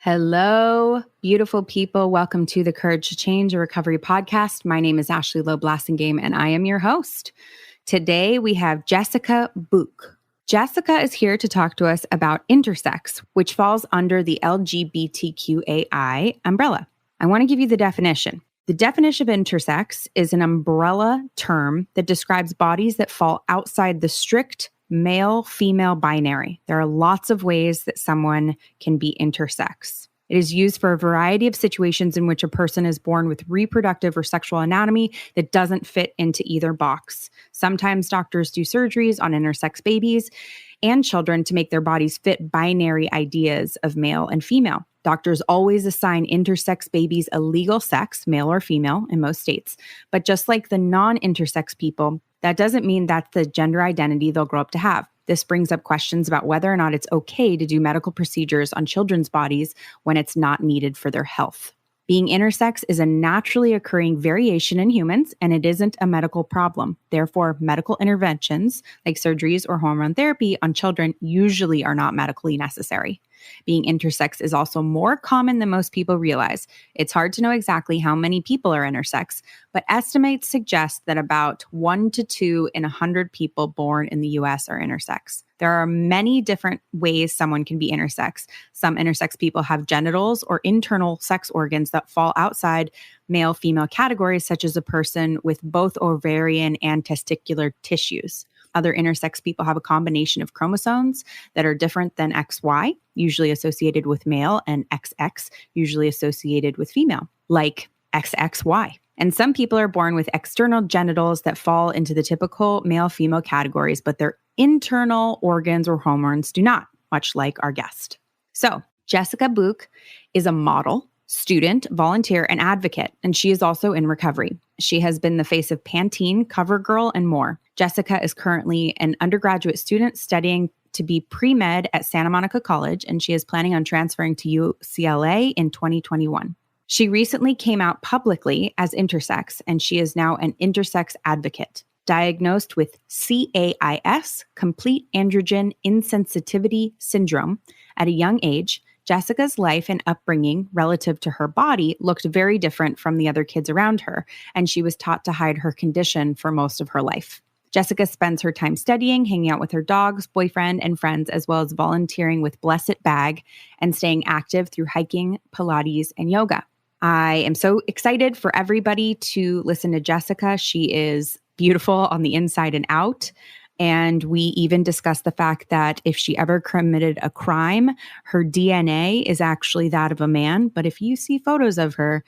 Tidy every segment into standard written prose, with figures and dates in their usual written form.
Hello, beautiful people. Welcome to the Courage to Change, a recovery podcast. My name is Ashley Lowe-Blassingame, and I am your host. Today, we have Jessica Buch. Jessica is here to talk to us about intersex, which falls under the LGBTQAI umbrella. I want to give you the definition. The definition of intersex is an umbrella term that describes bodies that fall outside the strict male-female binary. There are lots of ways that someone can be intersex. It is used for a variety of situations in which a person is born with reproductive or sexual anatomy that doesn't fit into either box. Sometimes doctors do surgeries on intersex babies and children to make their bodies fit binary ideas of male and female. Doctors always assign intersex babies a legal sex, male or female, in most states. But just like the non-intersex people, that doesn't mean that's the gender identity they'll grow up to have. This brings up questions about whether or not it's okay to do medical procedures on children's bodies when it's not needed for their health. Being intersex is a naturally occurring variation in humans, and it isn't a medical problem. Therefore, medical interventions like surgeries or hormone therapy on children usually are not medically necessary. Being intersex is also more common than most people realize. It's hard to know exactly how many people are intersex, but estimates suggest that about 1 to 2 in 100 people born in the US are intersex. There are many different ways someone can be intersex. Some intersex people have genitals or internal sex organs that fall outside male-female categories, such as a person with both ovarian and testicular tissues. Other intersex people have a combination of chromosomes that are different than XY, usually associated with male, and XX, usually associated with female, like XXY. And some people are born with external genitals that fall into the typical male-female categories, but their internal organs or hormones do not, much like our guest. So, Jessica Buch is a model, student, volunteer, and advocate, and she is also in recovery. She has been the face of Pantene, Covergirl, and more. Jessica is currently an undergraduate student studying to be pre-med at Santa Monica College, and she is planning on transferring to UCLA in 2021. She recently came out publicly as intersex, and she is now an intersex advocate. Diagnosed with CAIS, Complete Androgen Insensitivity Syndrome, at a young age, Jessica's life and upbringing relative to her body looked very different from the other kids around her, and she was taught to hide her condition for most of her life. Jessica spends her time studying, hanging out with her dogs, boyfriend, and friends, as well as volunteering with Blessed Bag and staying active through hiking, Pilates, and yoga. I am so excited for everybody to listen to Jessica. She is beautiful on the inside and out. And we even discussed the fact that if she ever committed a crime, her DNA is actually that of a man. But if you see photos of her,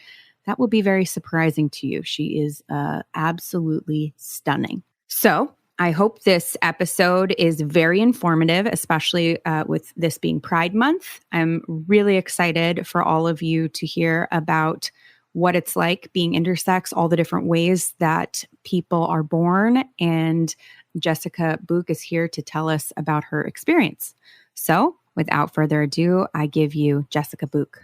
that will be very surprising to you. She is absolutely stunning. So I hope this episode is very informative, especially with this being Pride Month. I'm really excited for all of you to hear about what it's like being intersex, all the different ways that people are born, and Jessica Buch is here to tell us about her experience. So, without further ado, I give you Jessica Buch.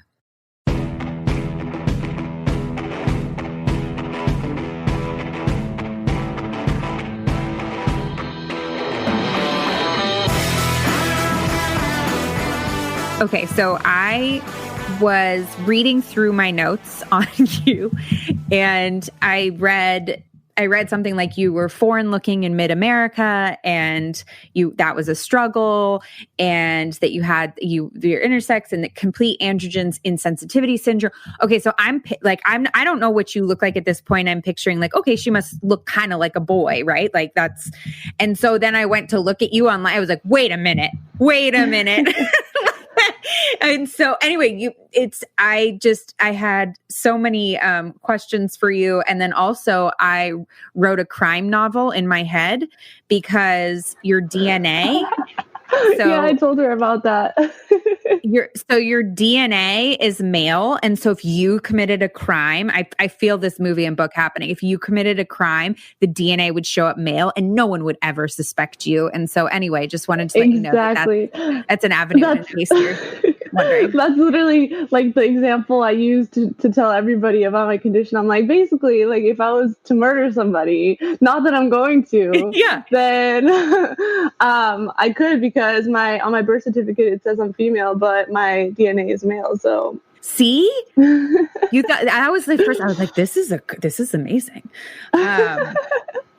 Okay, so I was reading through my notes on you, and I read something like you were foreign looking in mid-America, and that was a struggle, and that you're intersex and the complete androgen insensitivity syndrome. Okay, so I don't know what you look like at this point. I'm picturing like, okay, she must look kind of like a boy, right? Like and so then I went to look at you online. I was like, wait a minute. And so anyway, I had so many questions for you. And then also I wrote a crime novel in my head because your DNA. So yeah, I told her about that. your DNA is male. And so if you committed a crime, I feel this movie and book happening. If you committed a crime, the DNA would show up male and no one would ever suspect you. And so anyway, just wanted to let you know that's an avenue in case you're... wondering. That's literally like the example I use to tell everybody about my condition. I'm like, basically, like if I was to murder somebody, not that I'm going to, Yeah. then I could, because on my birth certificate it says I'm female, but my DNA is male. So see, you thought I was the first. I was like, this is amazing.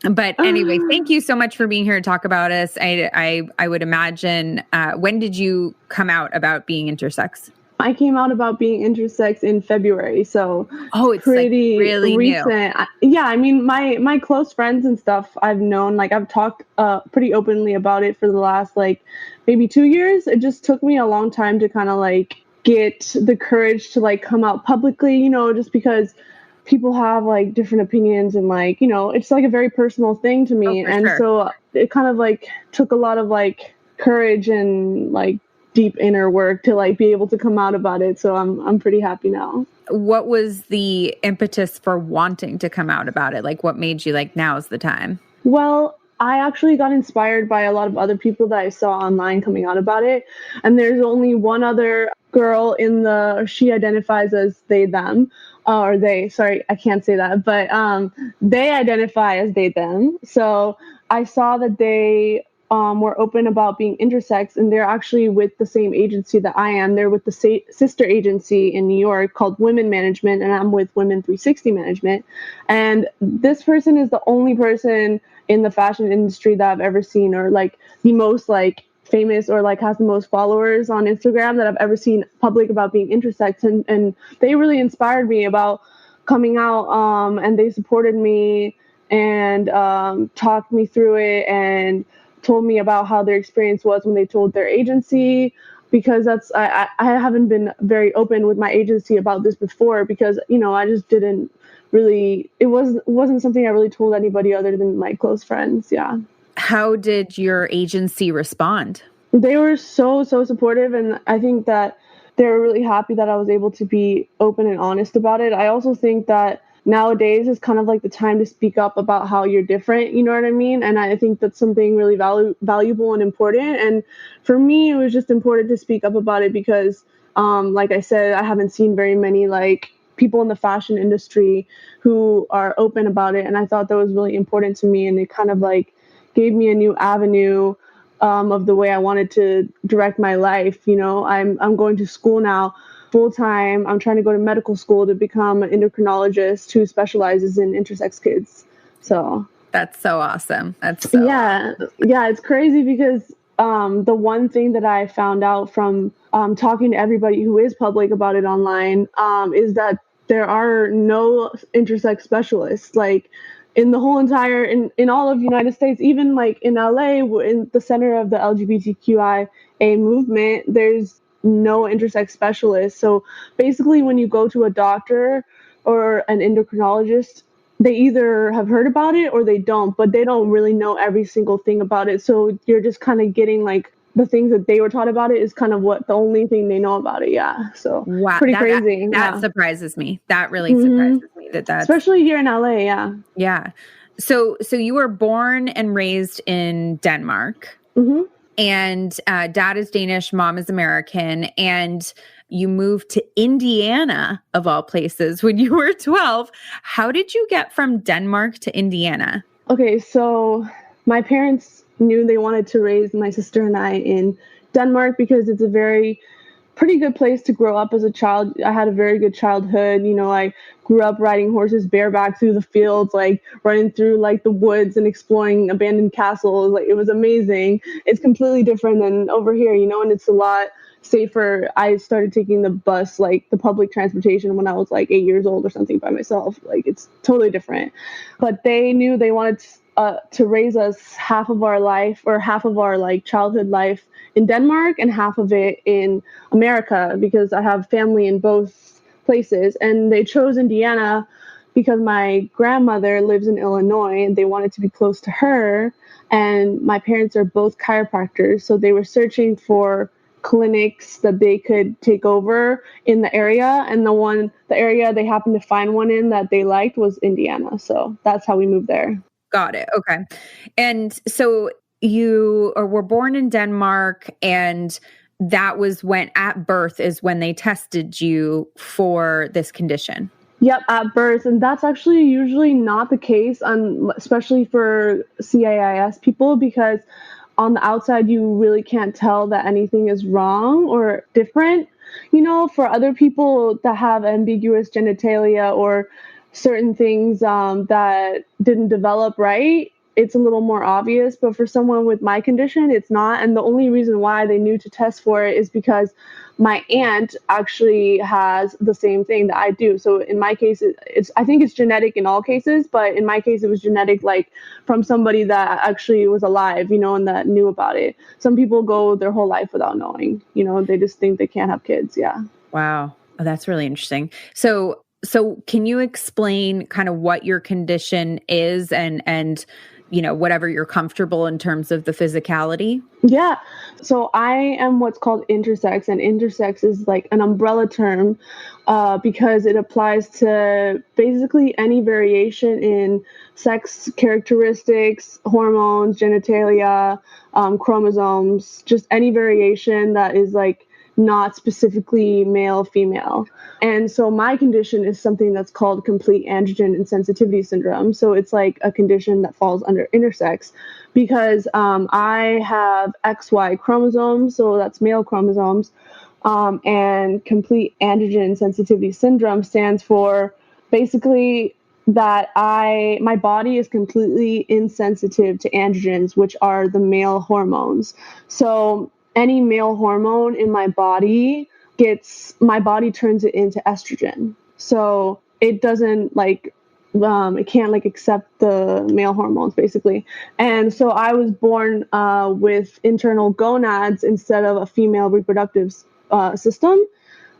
But anyway, thank you so much for being here to talk about us. I would imagine, when did you come out about being intersex? I came out about being intersex in February, so it's pretty like really recent. new. I mean, my close friends and stuff I've known, like I've talked pretty openly about it for the last like maybe 2 years. It just took me a long time to kind of like get the courage to like come out publicly, you know, just because people have like different opinions, and like, you know, it's like a very personal thing to me. And sure. so it kind of like took a lot of like courage and like deep inner work to like be able to come out about it. So I'm pretty happy now. What was the impetus for wanting to come out about it? Like what made you like, now's the time? Well, I actually got inspired by a lot of other people that I saw online coming out about it. And there's only one other girl she identifies as they, them, or they, sorry, I can't say that, but they identify as they, them. So I saw that they were open about being intersex, and they're actually with the same agency that I am. They're with the sister agency in New York called Women Management, and I'm with Women 360 Management. And this person is the only person in the fashion industry that I've ever seen, or like the most like famous, or like has the most followers on Instagram that I've ever seen public about being intersex. And they really inspired me about coming out, and they supported me and talked me through it and told me about how their experience was when they told their agency, because I haven't been very open with my agency about this before, because, you know, I just didn't really, it wasn't something I really told anybody other than my close friends. Yeah. How did your agency respond? They were so supportive, and I think that they were really happy that I was able to be open and honest about it. I also think that nowadays is kind of like the time to speak up about how you're different, you know what I mean? And I think that's something really valuable and important. And for me, it was just important to speak up about it because, like I said, I haven't seen very many like people in the fashion industry who are open about it. And I thought that was really important to me. And it kind of like gave me a new avenue of the way I wanted to direct my life. You know, I'm going to school now full time. I'm trying to go to medical school to become an endocrinologist who specializes in intersex kids. So that's so awesome. That's so awesome. It's crazy because the one thing that I found out from talking to everybody who is public about it online is that there are no intersex specialists. Like in the whole entire, in all of the United States, even like in LA, in the center of the LGBTQIA movement, there's no intersex specialist. So basically when you go to a doctor or an endocrinologist, they either have heard about it or they don't, but they don't really know every single thing about it. So you're just kind of getting like the things that they were taught about it is kind of what the only thing they know about it. Yeah. So wow, pretty crazy. That surprises me. That really surprises me that especially here in LA. Yeah. Yeah. So you were born and raised in Denmark. Mm-hmm. And dad is Danish, mom is American, and you moved to Indiana, of all places, when you were 12. How did you get from Denmark to Indiana? Okay, so my parents knew they wanted to raise my sister and I in Denmark because it's a pretty good place to grow up as a child. I had a very good childhood. You know, I grew up riding horses bareback through the fields, like running through like the woods and exploring abandoned castles. Like it was amazing. It's completely different than over here, you know, and it's a lot safer. I started taking the bus, like the public transportation, when I was like 8 years old or something by myself. Like it's totally different. But they knew they wanted to raise us half of our life, or half of our like childhood life in Denmark and half of it in America, because I have family in both places. And they chose Indiana because my grandmother lives in Illinois and they wanted to be close to her. And my parents are both chiropractors, so they were searching for clinics that they could take over in the area, and the area they happened to find one in that they liked was Indiana. So that's how we moved there. Got it. Okay. And so you were born in Denmark, and that was when at birth is when they tested you for this condition. Yep, at birth. And that's actually usually not the case, especially for CAIS people, because on the outside, you really can't tell that anything is wrong or different. For other people that have ambiguous genitalia or certain things that didn't develop right, it's a little more obvious. But for someone with my condition, it's not. And the only reason why they knew to test for it is because my aunt actually has the same thing that I do. So in my case, I think it's genetic in all cases, but in my case, it was genetic, like from somebody that actually was alive, and that knew about it. Some people go their whole life without knowing, they just think they can't have kids. Yeah. Wow. Oh, that's really interesting. So can you explain kind of what your condition is and whatever you're comfortable in terms of the physicality? Yeah. So I am what's called intersex, and intersex is like an umbrella term because it applies to basically any variation in sex characteristics, hormones, genitalia, chromosomes, just any variation that is like not specifically male, female. And so my condition is something that's called complete androgen insensitivity syndrome. So it's like a condition that falls under intersex because I have XY chromosomes, so that's male chromosomes, and complete androgen insensitivity syndrome stands for basically that my body is completely insensitive to androgens, which are the male hormones. So any male hormone in my body turns it into estrogen. So it doesn't it can't accept the male hormones basically. And so I was born with internal gonads instead of a female reproductive system.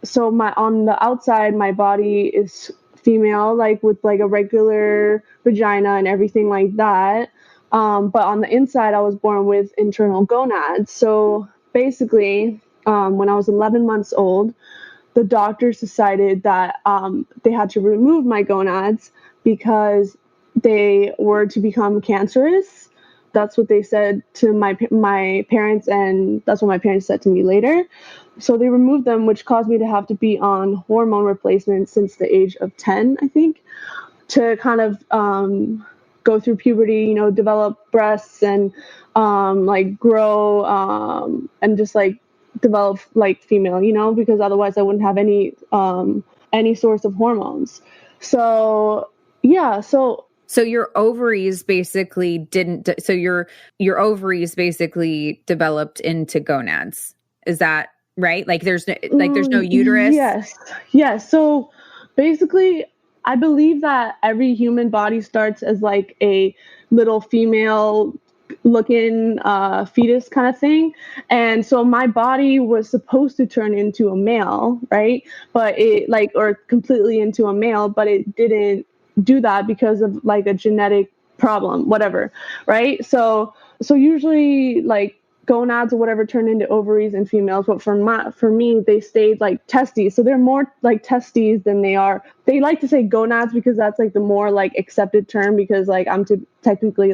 So on the outside, my body is female, with a regular vagina and everything like that. But on the inside, I was born with internal gonads. So basically, when I was 11 months old, the doctors decided that they had to remove my gonads because they were to become cancerous. That's what they said to my parents, and that's what my parents said to me later. So they removed them, which caused me to have to be on hormone replacement since the age of 10, I think, to kind of go through puberty, develop breasts and grow and just develop female, because otherwise I wouldn't have any source of hormones. So yeah, so your ovaries basically didn't. So your ovaries basically developed into gonads. Is that right? There's no uterus. Yes. So basically, I believe that every human body starts as a little female looking fetus kind of thing, and so my body was supposed to turn into a male, right? But it or completely into a male, but it didn't do that because of a genetic problem, whatever, right? So usually gonads or whatever turn into ovaries in females, but for me they stayed testes. So they're more testes than they are. They like to say gonads because that's the more accepted term because I'm technically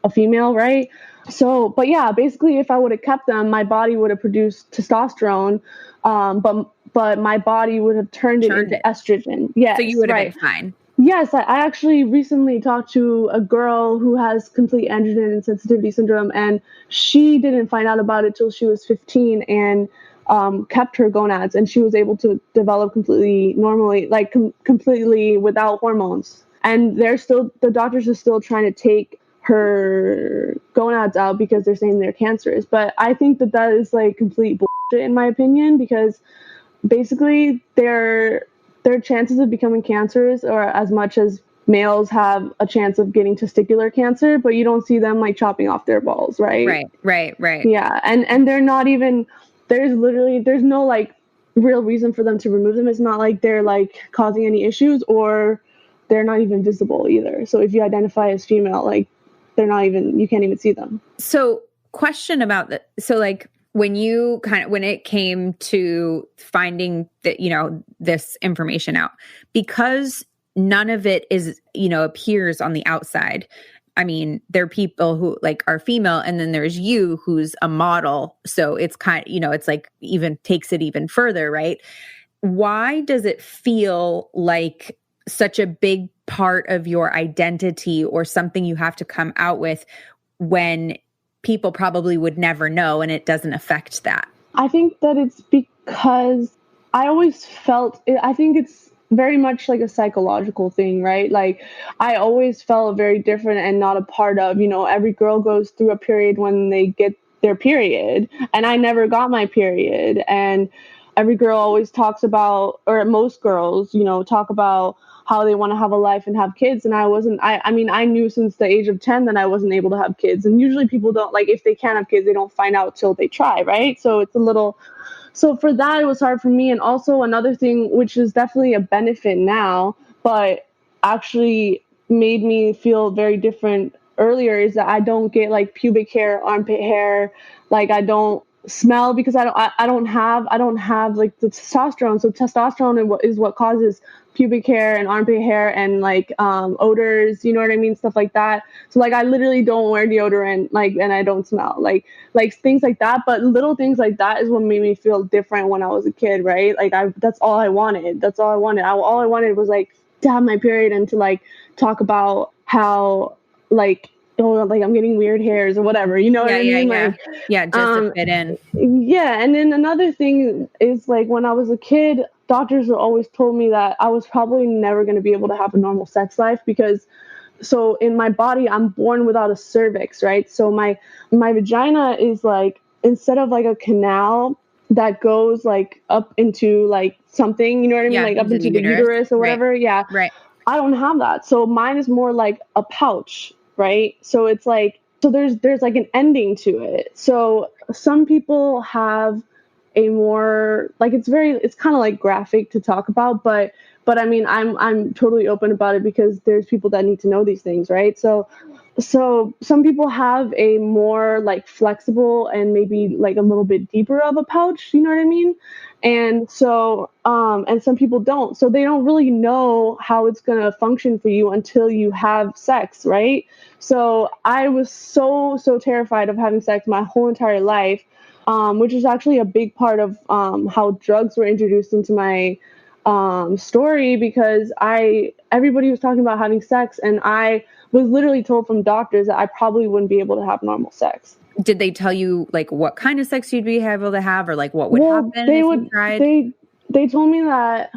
a female, right? So, but yeah, basically if I would have kept them, my body would have produced testosterone, but my body would have turned it into estrogen. Yes, so you would have right. been fine. Yes, I actually recently talked to a girl who has complete androgen insensitivity syndrome, and she didn't find out about it till she was 15 and kept her gonads, and she was able to develop completely normally, completely without hormones. And the doctors are still trying to take her gonads out because they're saying they're cancerous. But I think that is complete bullshit in my opinion, because basically their chances of becoming cancerous are as much as males have a chance of getting testicular cancer, but you don't see them chopping off their balls, right? Right. Yeah, and they're not even, there's no real reason for them to remove them. It's not they're causing any issues, or they're not even visible either. So if you identify as female, they're not even, you can't even see them. So question about that. So when it came to finding that, this information out, because none of it is, appears on the outside, I mean, there are people who like are female, and then there's you who's a model. So it's kind of, it's like even takes it even further, right? Why does it feel like such a big part of your identity or something you have to come out with when people probably would never know and it doesn't affect that? I think that it's because I always felt it, I think it's very much like a psychological thing, right? Like I always felt very different and not a part of, every girl goes through a period when they get their period, and I never got my period. And every girl always talks about, or most girls, talk about how they want to have a life and have kids. And I knew since the age of 10 that I wasn't able to have kids. And usually people don't, like, if they can't have kids, they don't find out till they try, right? So it's a little, so for that, it was hard for me. And also another thing, which is definitely a benefit now, but actually made me feel very different earlier, is that I don't get like pubic hair, armpit hair. Like I don't smell because I don't have like the testosterone. So testosterone is what causes pubic hair and armpit hair and like odors, you know what I mean, stuff like that. So like I literally don't wear deodorant, like, and I don't smell like things like that. But little things like that is what made me feel different when I was a kid, right? Like that's all I wanted. All I wanted was like to have my period and to like talk about how like, oh, like I'm getting weird hairs or whatever, you know what I mean? Yeah. Like, yeah, just to fit in. Yeah. And then another thing is like when I was a kid, doctors always told me that I was probably never going to be able to have a normal sex life because so in my body, I'm born without a cervix, right? So my vagina is like, instead of like a canal that goes like up into like something, you know what I mean? Like up into the uterus or whatever. Right. Yeah. Right. I don't have that. So mine is more like a pouch, right? So it's like, so there's like an ending to it. So some people have a more like, it's kind of like graphic to talk about, but I mean, I'm totally open about it because there's people that need to know these things, right? So some people have a more like flexible and maybe like a little bit deeper of a pouch, you know what I mean? And so and some people don't. So they don't really know how it's going to function for you until you have sex, right? So I was so terrified of having sex my whole entire life, which is actually a big part of how drugs were introduced into my story, because everybody was talking about having sex, and I was literally told from doctors that I probably wouldn't be able to have normal sex. Did they tell you like what kind of sex you'd be able to have, or like what would happen if you tried? They told me that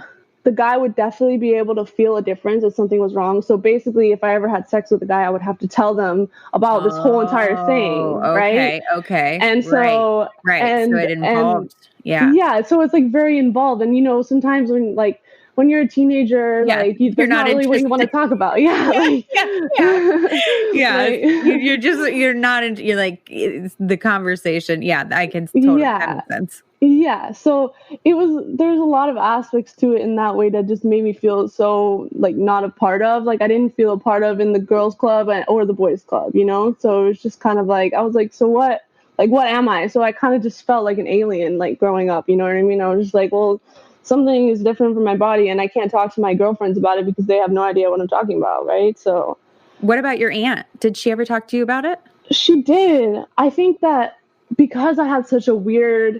the guy would definitely be able to feel a difference if something was wrong. So basically, if I ever had sex with a guy, I would have to tell them about this whole entire thing, right? Okay. And so, right. And, so it involved, yeah. So it's like very involved. And sometimes when you're a teenager, like that's not really what you want to talk about. Yeah. Like, yeah. Like, you're not into, you're like, it's the conversation. Yeah. I can totally, that makes sense. Yeah. So there's a lot of aspects to it in that way that just made me feel so like not a part of, like I didn't feel a part of in the girls club or the boys club, So it was just kind of like, I was like, so what? Like, what am I? So I kind of just felt like an alien, like growing up, you know what I mean? I was just like, well, something is different from my body, and I can't talk to my girlfriends about it because they have no idea what I'm talking about, right? So what about your aunt? Did she ever talk to you about it? She did. I think that because I had such a weird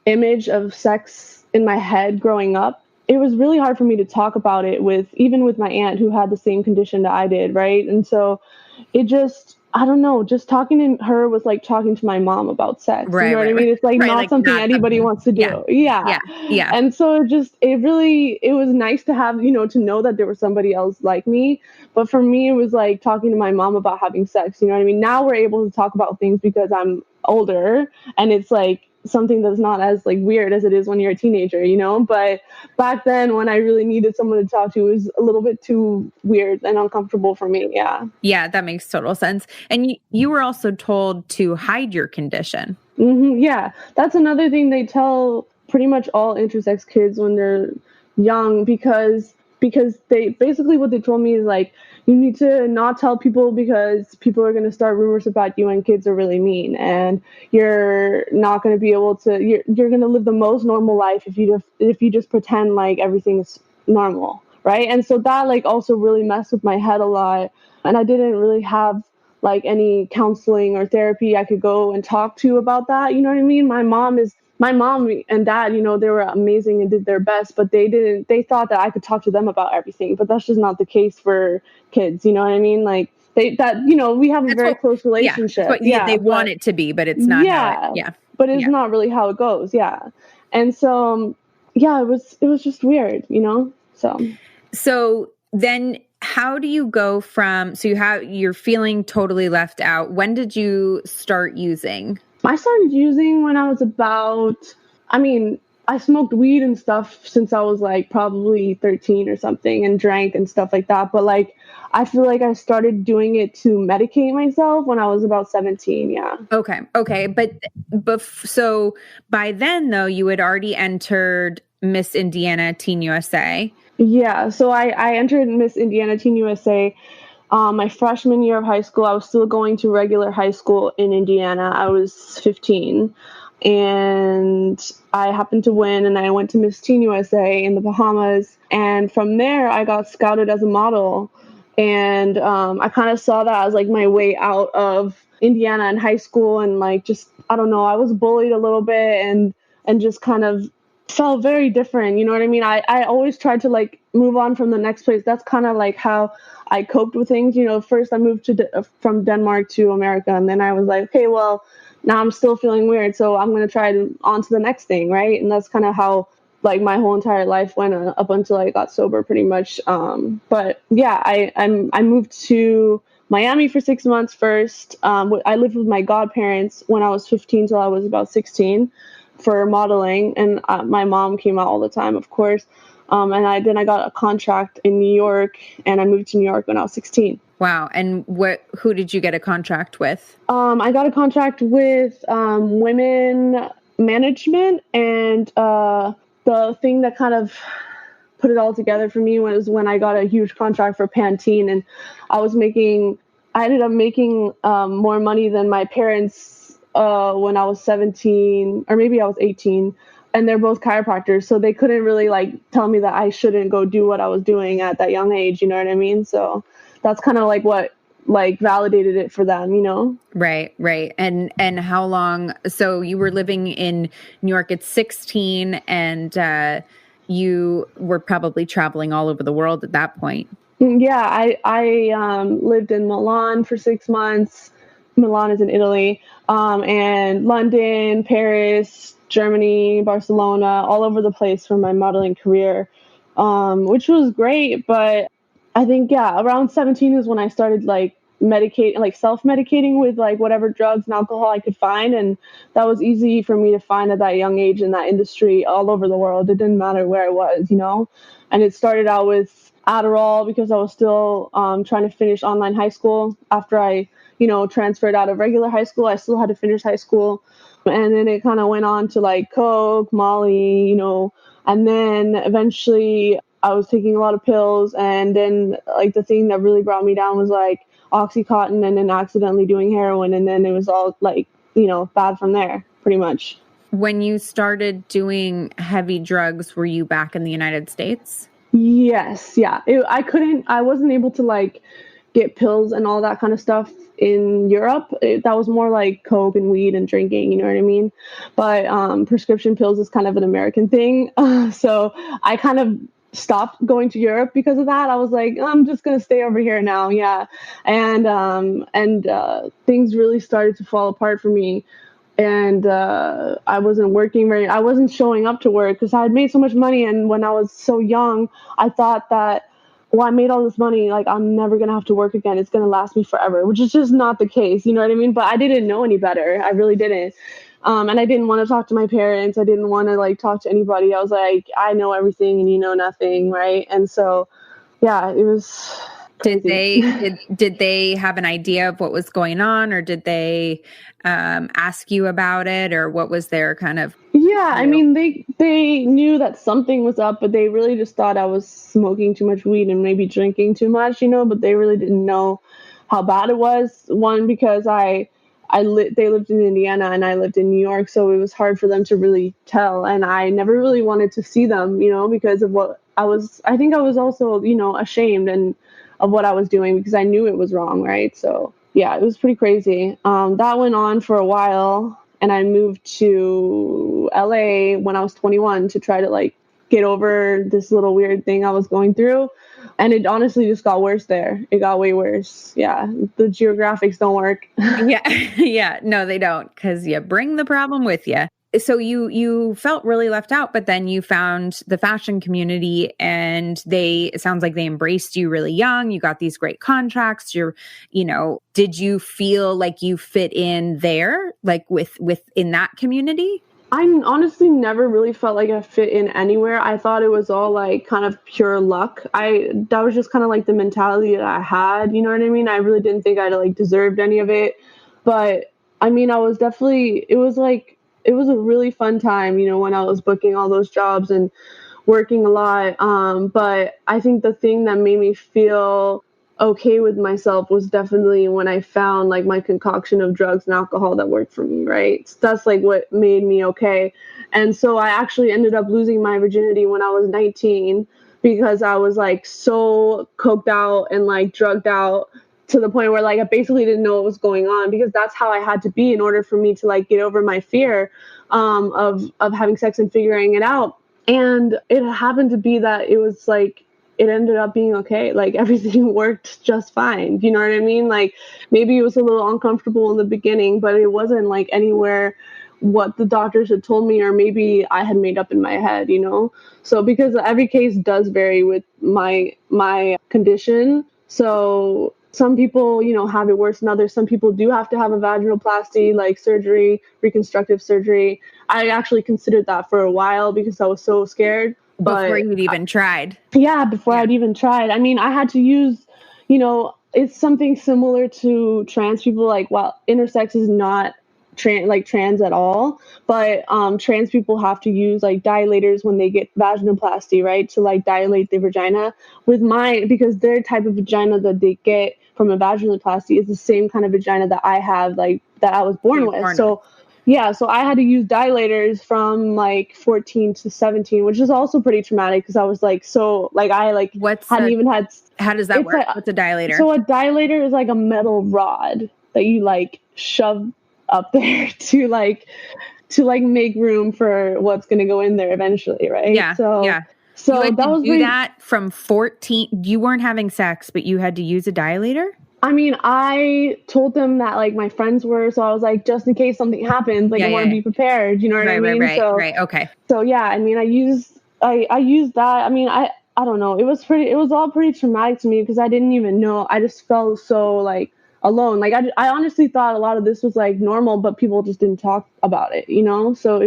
image of sex in my head growing up, it was really hard for me to talk about it even with my aunt who had the same condition that I did, right? And so it just, I don't know, just talking to her was like talking to my mom about sex. Right, you know what I mean? It's like not something anybody wants to do. Yeah. And so it was nice to have, to know that there was somebody else like me. But for me, it was like talking to my mom about having sex. You know what I mean? Now we're able to talk about things because I'm older, and it's like something that's not as like weird as it is when you're a teenager, but back then when I really needed someone to talk to, it was a little bit too weird and uncomfortable for me. Yeah, that makes total sense. And you were also told to hide your condition. Yeah, that's another thing they tell pretty much all intersex kids when they're young, because they basically, what they told me is like, you need to not tell people because people are going to start rumors about you, and kids are really mean, and you're not going to be able to, you're going to live the most normal life if you just pretend like everything is normal, right? And so that like also really messed with my head a lot, and I didn't really have like any counseling or therapy I could go and talk to about that. You know what I mean? My mom and dad, they were amazing and did their best, but they thought that I could talk to them about everything, but that's just not the case for kids. You know what I mean? Like we have a very close relationship. But they want it to be, but it's not how it, but it's not really how it goes. Yeah. And so, it was just weird, So then how do you go from, you're feeling totally left out. When did you start using? I started using when I was I smoked weed and stuff since I was like probably 13 or something and drank and stuff like that. But like, I feel like I started doing it to medicate myself when I was about 17. Yeah. Okay. But so by then though, you had already entered Miss Indiana Teen USA. Yeah. So I entered Miss Indiana Teen USA my freshman year of high school. I was still going to regular high school in Indiana. I was 15. And I happened to win, and I went to Miss Teen USA in the Bahamas. And from there, I got scouted as a model. And I kind of saw that as like my way out of Indiana in high school. And like, just, I don't know, I was bullied a little bit and just kind of felt very different. You know what I mean? I always tried to like move on from the next place. That's kind of like how I coped with things. First I moved from Denmark to America, and then I was like, okay, well, now I'm still feeling weird, so I'm going to try on to the next thing, right? And that's kind of how like my whole entire life went up until I got sober, pretty much. But yeah, I moved to Miami for 6 months first. I lived with my godparents when I was 15 till I was about 16 for modeling, and my mom came out all the time, of course. And I got a contract in New York, and I moved to New York when I was 16. Wow. And who did you get a contract with? I got a contract with women management, and the thing that kind of put it all together for me was when I got a huge contract for Pantene, and I ended up making more money than my parents when I was 17, or maybe I was 18. And they're both chiropractors, so they couldn't really like tell me that I shouldn't go do what I was doing at that young age. You know what I mean? So that's kind of like what like validated it for them, Right. And how long? So you were living in New York at 16, and you were probably traveling all over the world at that point. Yeah, I lived in Milan for 6 months. Milan is in Italy, and London, Paris, Germany, Barcelona, all over the place for my modeling career, which was great. But I think, around 17 is when I started like self-medicating with like whatever drugs and alcohol I could find. And that was easy for me to find at that young age in that industry all over the world. It didn't matter where I was, and it started out with Adderall because I was still trying to finish online high school after I transferred out of regular high school. I still had to finish high school. And then it kind of went on to like Coke, Molly, and then eventually I was taking a lot of pills. And then like the thing that really brought me down was like Oxycontin, and then accidentally doing heroin. And then it was all like, bad from there, pretty much. When you started doing heavy drugs, were you back in the United States? Yes. Yeah. I wasn't able to like get pills and all that kind of stuff in Europe. That was more like Coke and weed and drinking, you know what I mean? But prescription pills is kind of an American thing. So I kind of stopped going to Europe because of that. I was like, I'm just going to stay over here now. Yeah. And things really started to fall apart for me. And I wasn't showing up to work because I had made so much money. And when I was so young, I thought that, well, I made all this money, like I'm never going to have to work again. It's going to last me forever, which is just not the case. You know what I mean? But I didn't know any better. I really didn't. And I didn't want to talk to my parents. I didn't want to like talk to anybody. I was like, I know everything and you know nothing. Right. And so, yeah, it was crazy. Did they have an idea of what was going on, or did they ask you about it, or what was their kind of? Yeah, I mean, they knew that something was up, but they really just thought I was smoking too much weed and maybe drinking too much, but they really didn't know how bad it was. One, because they lived in Indiana and I lived in New York, so it was hard for them to really tell. And I never really wanted to see them, because of what I think I was also, ashamed of what I was doing because I knew it was wrong, right? So Yeah, it was pretty crazy. That went on for a while, and I moved to LA when I was 21 to try to like get over this little weird thing I was going through. And it honestly just got worse there. It got way worse. Yeah, the geographics don't work. Yeah. Yeah. No, they don't, because you bring the problem with you. So you felt really left out, but then you found the fashion community, and it sounds like they embraced you really young. You got these great contracts. Did you feel like you fit in there, like within that community? I honestly never really felt like I fit in anywhere. I thought it was all like kind of pure luck. That was just kind of like the mentality that I had, you know what I mean? I really didn't think I'd like deserved any of it. But I mean, it was a really fun time, when I was booking all those jobs and working a lot. But I think the thing that made me feel okay with myself was definitely when I found like my concoction of drugs and alcohol that worked for me, right? So that's like what made me okay. And so I actually ended up losing my virginity when I was 19 because I was like so coked out and like drugged out to the point where like I basically didn't know what was going on, because that's how I had to be in order for me to like get over my fear of having sex and figuring it out. And it happened to be that it was like it ended up being okay. Like everything worked just fine. You know what I mean? Like maybe it was a little uncomfortable in the beginning, but it wasn't like anywhere what the doctors had told me, or maybe I had made up in my head, So because every case does vary with my condition. So some people, have it worse than others. Some people do have to have a vaginoplasty, like surgery, reconstructive surgery. I actually considered that for a while because I was so scared. Before you'd even tried. Yeah, before I'd even tried. I mean, I had to use, it's something similar to trans people. Like, well, intersex is not trans at all, but trans people have to use like dilators when they get vaginoplasty, right, to like dilate their vagina. Because their type of vagina that they get from a vaginoplasty is the same kind of vagina that I have, like that I was born with. So yeah, so I had to use dilators from like 14 to 17, which is also pretty traumatic because I was like, so like I like hadn't even had. How does that work? What's a dilator? So a dilator is like a metal rod that you like shove up there to make room for what's going to go in there eventually, right? Yeah. So you had that to was do that from 14. You weren't having sex, but you had to use a dilator? I mean, I told them that like my friends were, so I was like, just in case something happens, like I want to be prepared. You know what I mean? Right. Okay. So yeah, I mean, I used that. I mean, I don't know. It was all pretty traumatic to me because I didn't even know. I just felt so like alone. Like I honestly thought a lot of this was like normal, but people just didn't talk about it, So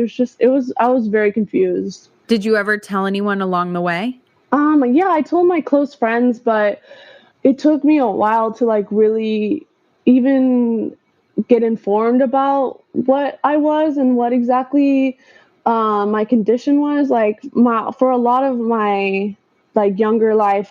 I was very confused. Did you ever tell anyone along the way? Yeah, I told my close friends, but it took me a while to like really even get informed about what I was and what exactly my condition was. Like for a lot of my like younger life,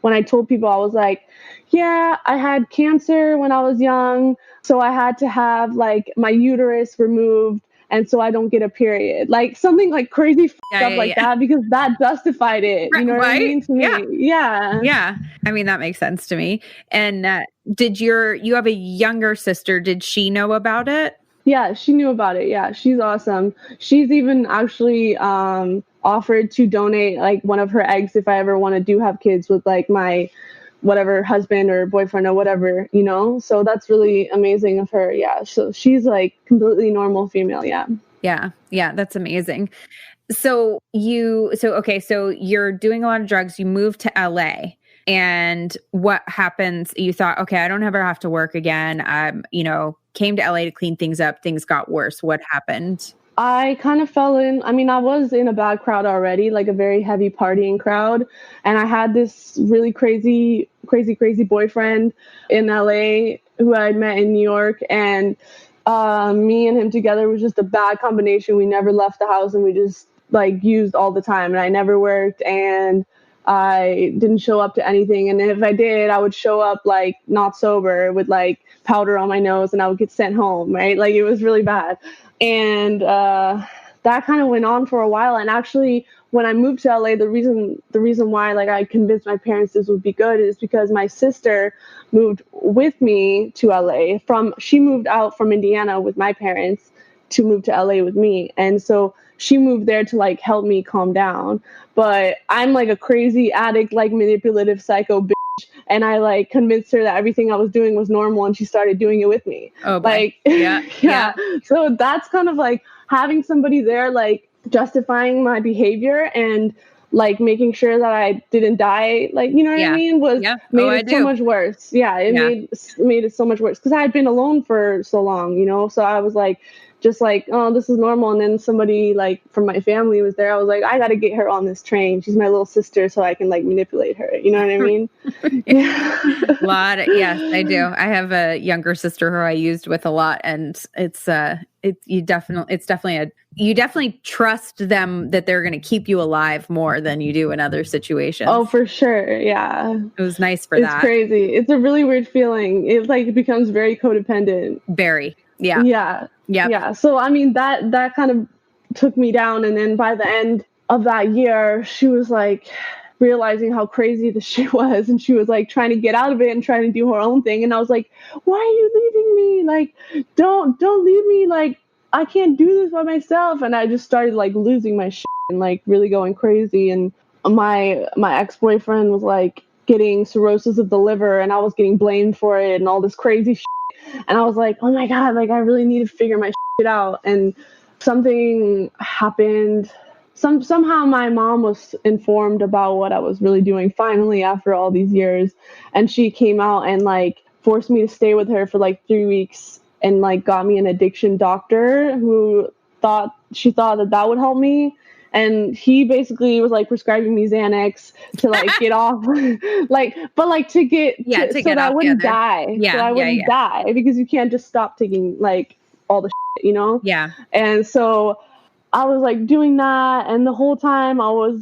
when I told people, I was like, yeah, I had cancer when I was young, so I had to have like my uterus removed, and so I don't get a period. Like something like crazy stuff like that, because that justified it. You know what I mean? To me. Yeah. I mean, that makes sense to me. And you have a younger sister. Did she know about it? Yeah, she knew about it. Yeah, she's awesome. She's even actually offered to donate like one of her eggs if I ever want to have kids with like my whatever husband or boyfriend or whatever, So that's really amazing of her. Yeah. So she's like completely normal female. Yeah. Yeah. That's amazing. So you're doing a lot of drugs. You moved to LA, and what happens? You thought, okay, I don't ever have to work again. Came to LA to clean things up. Things got worse. What happened? I kind of fell in. I mean, I was in a bad crowd already, like a very heavy partying crowd. And I had this really crazy boyfriend in LA who I met in New York. And me and him together was just a bad combination. We never left the house and we just like used all the time. And I never worked and I didn't show up to anything. And if I did, I would show up like not sober with like powder on my nose and I would get sent home, right? Like it was really bad. And that kind of went on for a while. And actually, when I moved to LA, the reason why like I convinced my parents this would be good is because my sister moved with me to LA she moved out from Indiana with my parents to move to LA with me. And so she moved there to like help me calm down. But I'm like a crazy addict, like manipulative psycho bitch. And I like convinced her that everything I was doing was normal and she started doing it with me. Oh, boy. Like, yeah. So that's kind of like having somebody there, like justifying my behavior and like making sure that I didn't die, like, you know what I mean, made it so much worse. Yeah, it made it so much worse because I had been alone for so long, you know. So I was like, just like, oh, this is normal. And then somebody like from my family was there. I was like, I got to get her on this train. She's my little sister, so I can like manipulate her. You know what I mean? Yes, I do. I have a younger sister who I used with a lot, and you definitely trust them that they're going to keep you alive more than you do in other situations. Oh, for sure. Yeah. It was nice for that. It's crazy. It's a really weird feeling. It like becomes very codependent. Very. Yeah. Yeah. Yeah. Yeah. So, I mean, that kind of took me down. And then by the end of that year, she was like realizing how crazy the shit was. And she was like trying to get out of it and trying to do her own thing. And I was like, why are you leaving me? Like, don't leave me. Like, I can't do this by myself. And I just started like losing my shit and like really going crazy. And my ex-boyfriend was like getting cirrhosis of the liver and I was getting blamed for it and all this crazy shit. And I was like, oh my God, like I really need to figure my shit out. And something happened. Somehow my mom was informed about what I was really doing finally after all these years. And she came out and like forced me to stay with her for like 3 weeks and like got me an addiction doctor who thought that would help me. And he basically was like prescribing me Xanax to like get off, like, but like to get so that I wouldn't die. Yeah, so I wouldn't die because you can't just stop taking like all the shit, you know? Yeah. And so I was like doing that, and the whole time I was,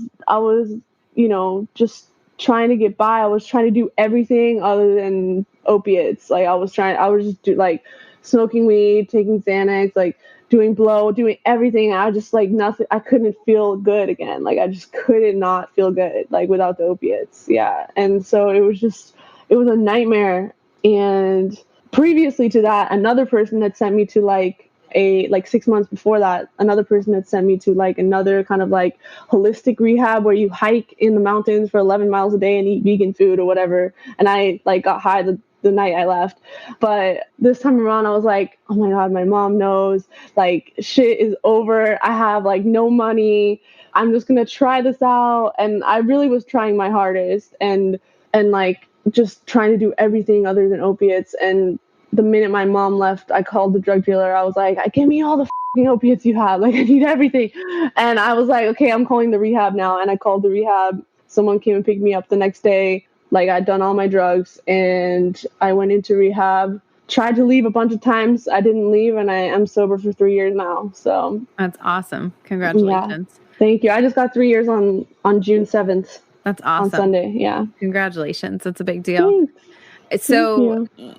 you know, just trying to get by. I was trying to do everything other than opiates. Like I was just like smoking weed, taking Xanax, like doing blow, doing everything. I just like nothing. I couldn't feel good again. Like I just could not feel good like without the opiates. Yeah. And so it was a nightmare. And previously to that, another person had sent me to like 6 months before that, another person had sent me to like another kind of like holistic rehab where you hike in the mountains for 11 miles a day and eat vegan food or whatever. And I like got high the night I left. But this time around, I was like, oh my God, my mom knows, like shit is over. I have like no money. I'm just going to try this out. And I really was trying my hardest and like just trying to do everything other than opiates. And the minute my mom left, I called the drug dealer. I was like, give me all the fucking opiates you have. Like I need everything. And I was like, okay, I'm calling the rehab now. And I called the rehab. Someone came and picked me up the next day. Like I'd done all my drugs and I went into rehab, tried to leave a bunch of times. I didn't leave and I am sober for 3 years now. So that's awesome. Congratulations. Yeah, thank you. I just got 3 years on June 7th. That's awesome. On Sunday. Yeah. Congratulations. That's a big deal. Thanks. So I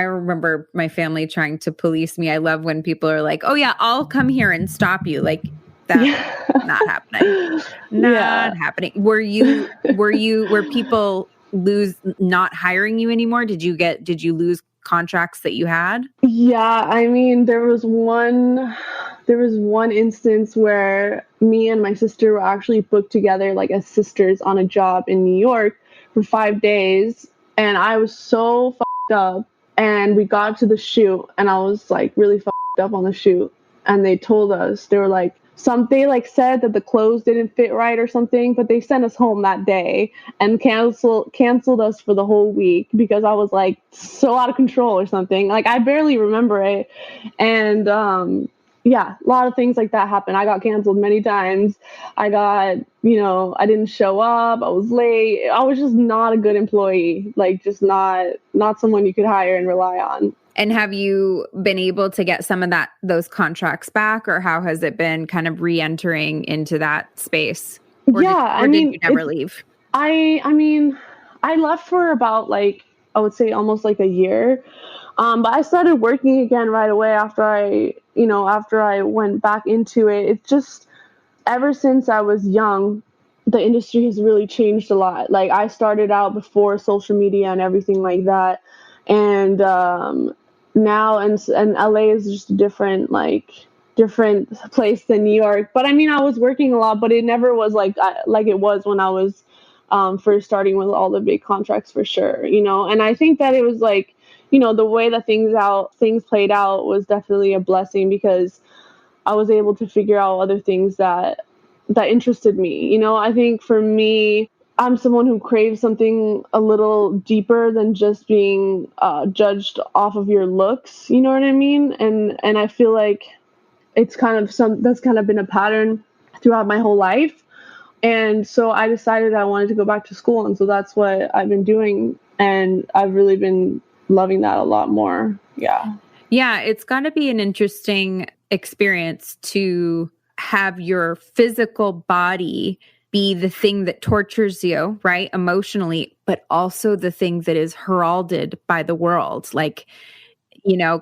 remember my family trying to police me. I love when people are like, oh yeah, I'll come here and stop you. Like that's not happening. Not happening. Were people not hiring you anymore? Did you lose contracts that you had? Yeah. I mean, there was one instance where me and my sister were actually booked together like as sisters on a job in New York for 5 days. And I was so fucked up. And we got to the shoot and I was like really fucked up on the shoot. And they told us, they were like, they like said that the clothes didn't fit right or something, but they sent us home that day and canceled us for the whole week because I was like so out of control or something. Like I barely remember it. And a lot of things like that happened. I got canceled many times. I didn't show up. I was late. I was just not a good employee. Like just not someone you could hire and rely on. And have you been able to get some of those contracts back, or how has it been kind of re-entering into that space? Or did you never leave? I mean, I left for about like, I would say almost like a year. But I started working again right away after I after I went back into it, it's just ever since I was young, the industry has really changed a lot. Like I started out before social media and everything like that, and now and LA is just a different place than New York. But I mean, I was working a lot, but it never was like it was when I was first starting with all the big contracts for sure. And I think that it was like, the way that things played out was definitely a blessing because I was able to figure out other things that interested me. I think for me, I'm someone who craves something a little deeper than just being judged off of your looks. You know what I mean? And I feel like it's that's kind of been a pattern throughout my whole life. And so I decided I wanted to go back to school, and so that's what I've been doing, and I've really been loving that a lot more. Yeah. Yeah, it's got to be an interesting experience to have your physical body be the thing that tortures you, right? Emotionally, but also the thing that is heralded by the world. Like,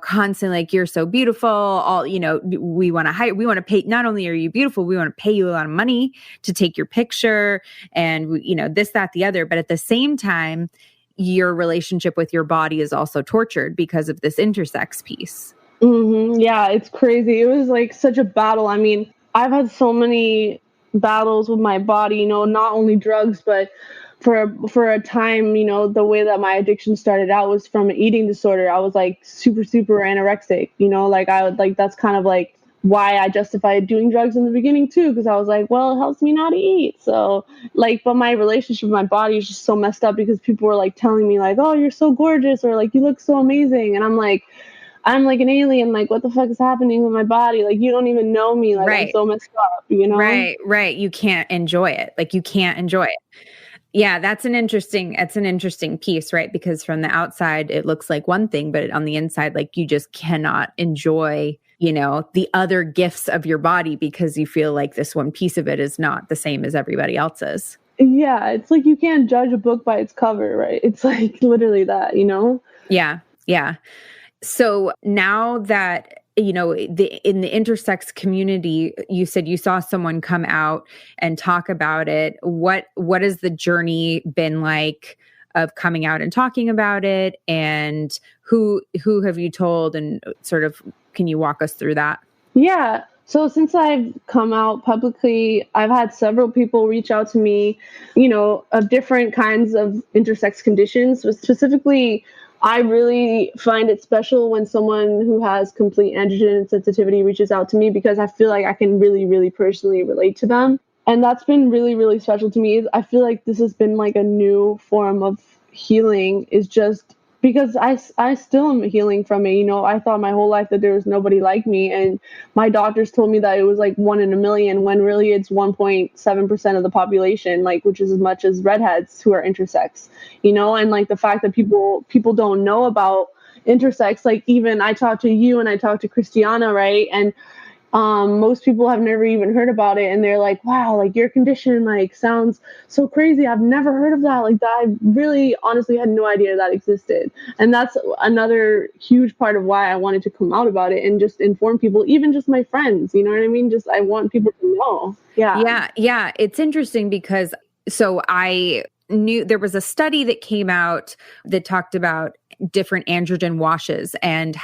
constantly like, you're so beautiful. We want to pay, not only are you beautiful, we want to pay you a lot of money to take your picture and, this, that, the other. But at the same time, your relationship with your body is also tortured because of this intersex piece. Mm-hmm. Yeah, it's crazy. It was like such a battle. I mean, I've had so many battles with my body, not only drugs, but for a time, the way that my addiction started out was from an eating disorder. I was like super, super anorexic, like I would like, that's kind of like why I justified doing drugs in the beginning too, because I was like, well, it helps me not to eat. So like, but my relationship with my body is just so messed up because people were like telling me like, oh, you're so gorgeous, or like, you look so amazing. And I'm like an alien. Like, what the fuck is happening with my body? Like, you don't even know me. Like, Right. I'm so messed up, Right. You can't enjoy it. Like, you can't enjoy it. Yeah, that's an interesting piece, right? Because from the outside, it looks like one thing, but on the inside, like, you just cannot enjoy, the other gifts of your body because you feel like this one piece of it is not the same as everybody else's. Yeah, it's like you can't judge a book by its cover, right? It's like literally that, Yeah. So now that, in the intersex community, you said you saw someone come out and talk about it. What has the journey been like of coming out and talking about it? And who have you told, and sort of, can you walk us through that? Yeah. So since I've come out publicly, I've had several people reach out to me, of different kinds of intersex conditions. But specifically, I really find it special when someone who has complete androgen insensitivity reaches out to me because I feel like I can really, really personally relate to them. And that's been really, really special to me. I feel like this has been like a new form of healing, is just because I still am healing from it. I thought my whole life that there was nobody like me, and my doctors told me that it was like 1 in a million, when really it's 1.7% of the population, like, which is as much as redheads who are intersex, and like the fact that people don't know about intersex. Like, even I talked to you and I talked to Christiana, right? And most people have never even heard about it, and they're like, wow, like, your condition like sounds so crazy, I've never heard of that. Like, that I really honestly had no idea that existed. And that's another huge part of why I wanted to come out about it and just inform people, even just my friends, you know what I mean? Just, I want people to know. Yeah, it's interesting because so I knew there was a study that came out that talked about different androgen washes and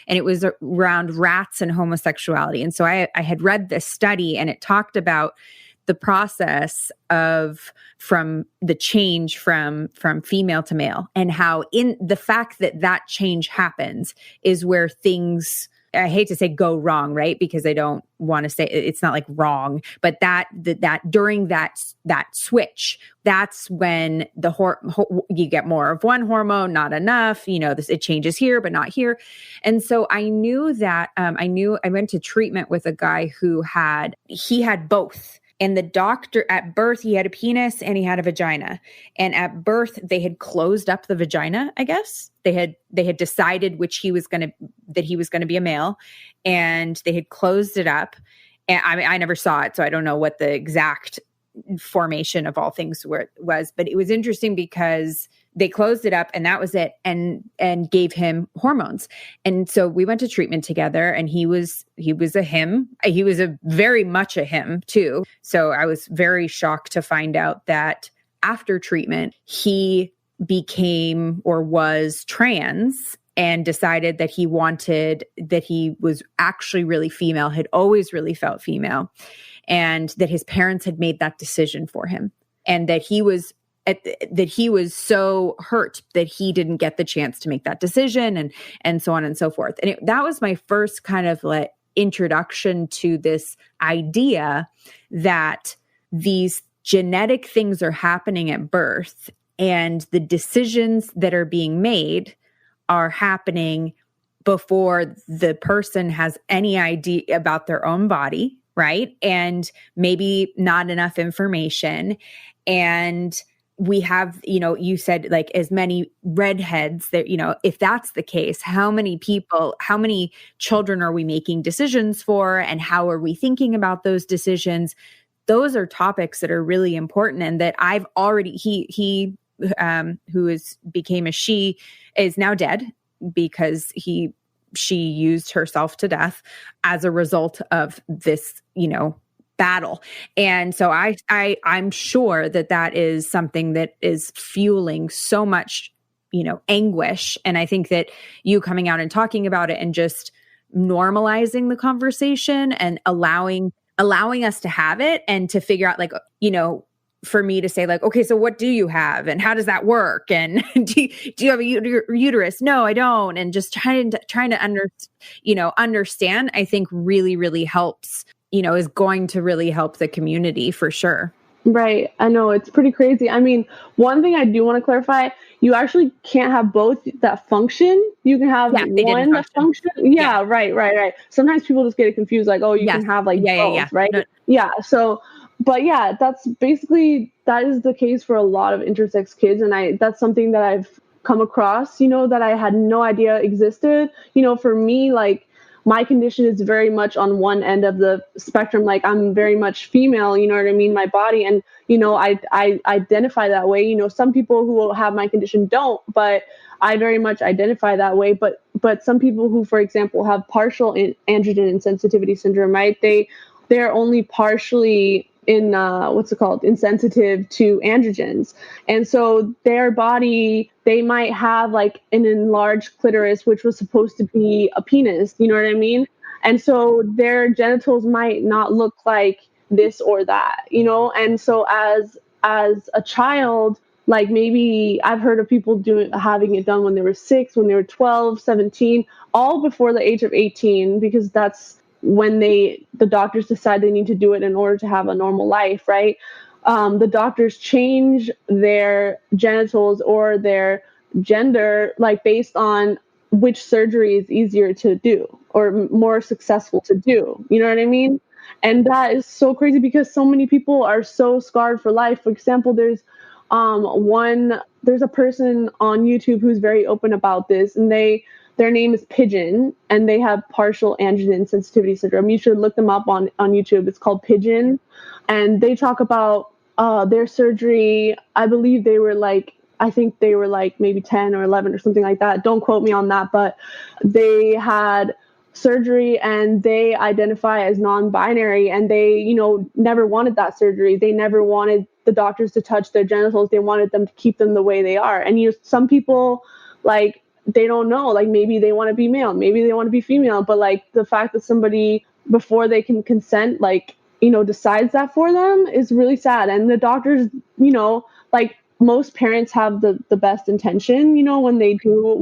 it was around rats and homosexuality. And so I had read this study, and it talked about the process of from the change from female to male, and how in the fact that change happens is where things, I hate to say go wrong, right? Because I don't want to say it's not like wrong, but that during that switch, that's when you get more of one hormone, not enough, it changes here, but not here. And so I knew that, I went to treatment with a guy he had both. And the doctor at birth, he had a penis and he had a vagina. And at birth, they had closed up the vagina, I guess. They had decided that he was going to be a male, and they had closed it up. And I never saw it, so I don't know what the exact formation of all things was. But it was interesting because they closed it up and that was it, and gave him hormones. And so we went to treatment together, and he was a him. He was a very much a him too. So I was very shocked to find out that after treatment, he became or was trans and decided that he was actually really female, had always really felt female, and that his parents had made that decision for him, and that he was so hurt that he didn't get the chance to make that decision, and so on and so forth. And that was my first kind of like introduction to this idea that these genetic things are happening at birth, and the decisions that are being made are happening before the person has any idea about their own body, right? And maybe not enough information. And we have, you said like as many redheads that, if that's the case, how many children are we making decisions for, and how are we thinking about those decisions? Those are topics that are really important, and that I've already, he became a she, is now dead because she used herself to death as a result of this, battle. And so I'm sure that is something that is fueling so much, anguish. And I think that you coming out and talking about it and just normalizing the conversation and allowing us to have it and to figure out, like, for me to say like, okay, so what do you have and how does that work? And do you have a uterus? No, I don't. And just trying to understand, I think really, really helps, is going to really help the community for sure. Right. I know, it's pretty crazy. I mean, one thing I do want to clarify, you actually can't have both that function. You can have one that function. Yeah, right. Sometimes people just get it confused, like, oh, you can have like both, right? No. Yeah. So, but yeah, that is the case for a lot of intersex kids. And that's something that I've come across, that I had no idea existed. For me, like, my condition is very much on one end of the spectrum. Like, I'm very much female, you know what I mean? My body. And, I identify that way. Some people who have my condition don't, but I very much identify that way. But some people who, for example, have partial androgen insensitivity syndrome, right? They're only partially insensitive to androgens. And so their body, they might have like an enlarged clitoris, which was supposed to be a penis, you know what I mean? And so their genitals might not look like this or that, And so as a child, like, maybe I've heard of people having it done when they were 6, when they were 12, 17, all before the age of 18, because that's when the doctors decide they need to do it in order to have a normal life, right? The doctors change their genitals or their gender, like, based on which surgery is easier to do or more successful to do. You know what I mean? And that is so crazy because so many people are so scarred for life. For example, there's a person on YouTube who's very open about this, and their name is Pigeon, and they have partial androgen insensitivity syndrome. You should look them up on YouTube. It's called Pigeon. And they talk about their surgery. I believe I think they were like maybe 10 or 11 or something like that. Don't quote me on that, but they had surgery and they identify as non-binary, and they, never wanted that surgery. They never wanted the doctors to touch their genitals. They wanted them to keep them the way they are. And some people, like, they don't know, like, maybe they want to be male, maybe they want to be female, but like the fact that somebody, before they can consent, like, decides that for them is really sad. And the doctors, like, most parents have the best intention, when they do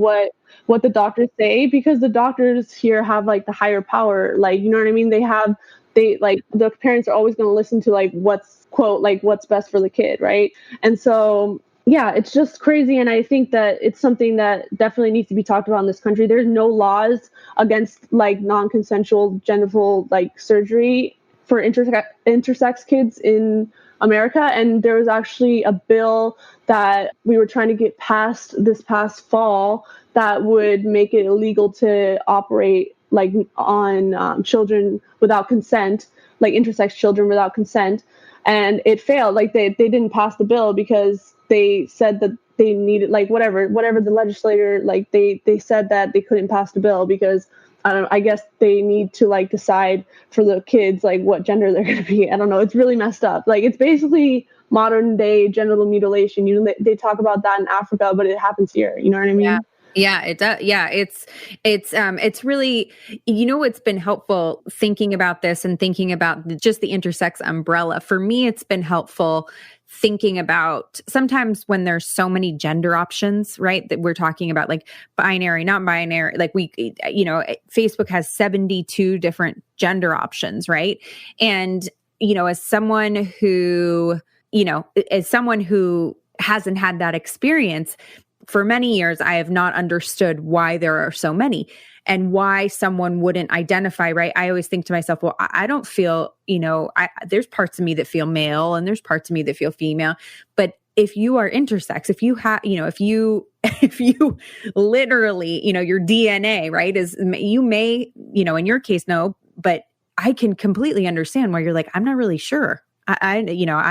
what the doctors say, because the doctors here have like the higher power, like, you know what I mean? The parents are always going to listen to like what's best for the kid, right? And so yeah, it's just crazy. And I think that it's something that definitely needs to be talked about in this country. There's no laws against like non-consensual genital like surgery for intersex kids in America. And there was actually a bill that we were trying to get passed this past fall that would make it illegal to operate like on children without consent, like intersex children without consent. And it failed. Like they didn't pass the bill because they said that they needed, like, whatever the legislator, like, they said that they couldn't pass the bill because I guess they need to, like, decide for the kids, like, what gender they're going to be. I don't know. It's really messed up. Like, it's basically modern day genital mutilation. You know, they talk about that in Africa, but it happens here. You know what I mean? Yeah, it does. Yeah, it's really, it's been helpful thinking about this and thinking about just the intersex umbrella. For me, it's been helpful thinking about sometimes when there's so many gender options, right? That we're talking about, like binary, not binary, like Facebook has 72 different gender options, right? And, as someone who hasn't had that experience, for many years, I have not understood why there are so many and why someone wouldn't identify, right? I always think to myself, well, I don't feel, there's parts of me that feel male and there's parts of me that feel female. But if you are intersex, if you have, if you literally, your DNA, right, you may, in your case, no, but I can completely understand why you're like, I'm not really sure. I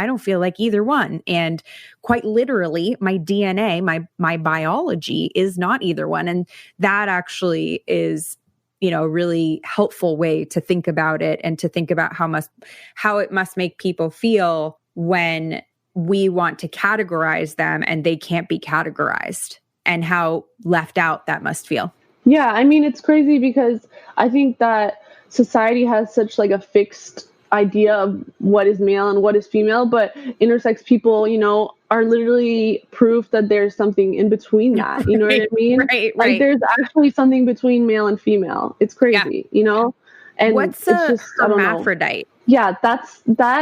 don't feel like either one. And quite literally, my DNA, my biology is not either one. And that actually is, a really helpful way to think about it and to think about how it must make people feel when we want to categorize them and they can't be categorized, and how left out that must feel. Yeah. I mean, it's crazy because I think that society has such like a fixed idea of what is male and what is female, but intersex people, are literally proof that there's something in between that. You know what I mean? Right. Like there's actually something between male and female. It's crazy, And what's a hermaphrodite? Yeah, that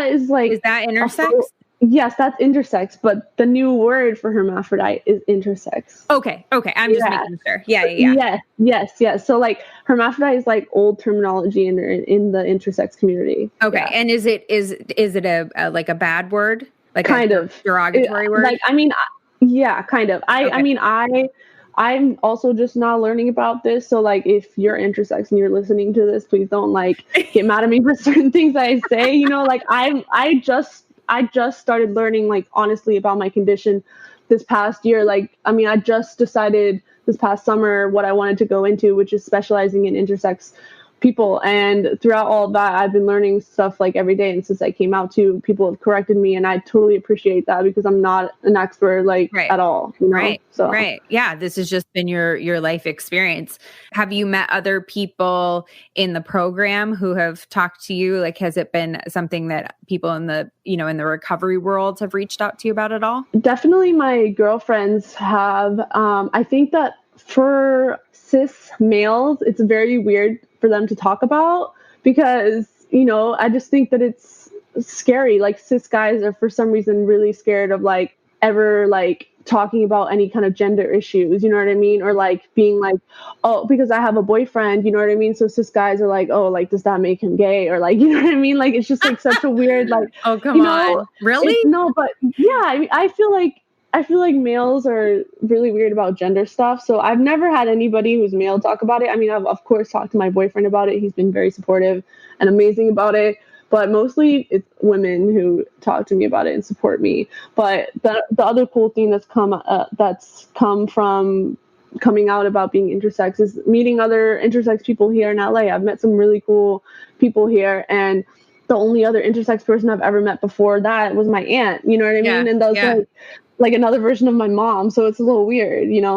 is like, is that intersex? Yes, that's intersex, but the new word for hermaphrodite is intersex. Okay. I'm just making sure. Yeah. Yes. So like hermaphrodite is like old terminology in the intersex community. Okay. Yeah. And is it a like a bad word? Like kind of derogatory word? Like, I mean, yeah, kind of. I mean, I'm also just now learning about this. So like, if you're intersex and you're listening to this, please don't like get mad at me for certain things I say, like I just started learning, like, honestly about my condition this past year. Like, I mean, I just decided this past summer what I wanted to go into, which is specializing in intersex people. And throughout all of that, I've been learning stuff like every day. And since I came out too, people have corrected me, and I totally appreciate that because I'm not an expert at all. Right. So. Right. Yeah. This has just been your life experience. Have you met other people in the program who have talked to you? Like, has it been something that people in the, in the recovery world have reached out to you about at all? Definitely my girlfriends have. I think that for cis males, it's very weird for them to talk about because, I just think that it's scary. Like, cis guys are for some reason really scared of like ever like talking about any kind of gender issues, you know what I mean? Or like being like, oh, because I have a boyfriend, you know what I mean? So cis guys are like, oh, like, does that make him gay? Or like, you know what I mean? Like, it's just like such a weird, like, oh, come on. Really? No, but yeah, I mean, I feel like males are really weird about gender stuff. So I've never had anybody who's male talk about it. I mean, I've of course talked to my boyfriend about it. He's been very supportive and amazing about it. But mostly it's women who talk to me about it and support me. But the other cool thing that's come from coming out about being intersex is meeting other intersex people here in LA. I've met some really cool people here, and the only other intersex person I've ever met before that was my aunt. You know what I mean? And that was like another version of my mom. So it's a little weird, Yeah.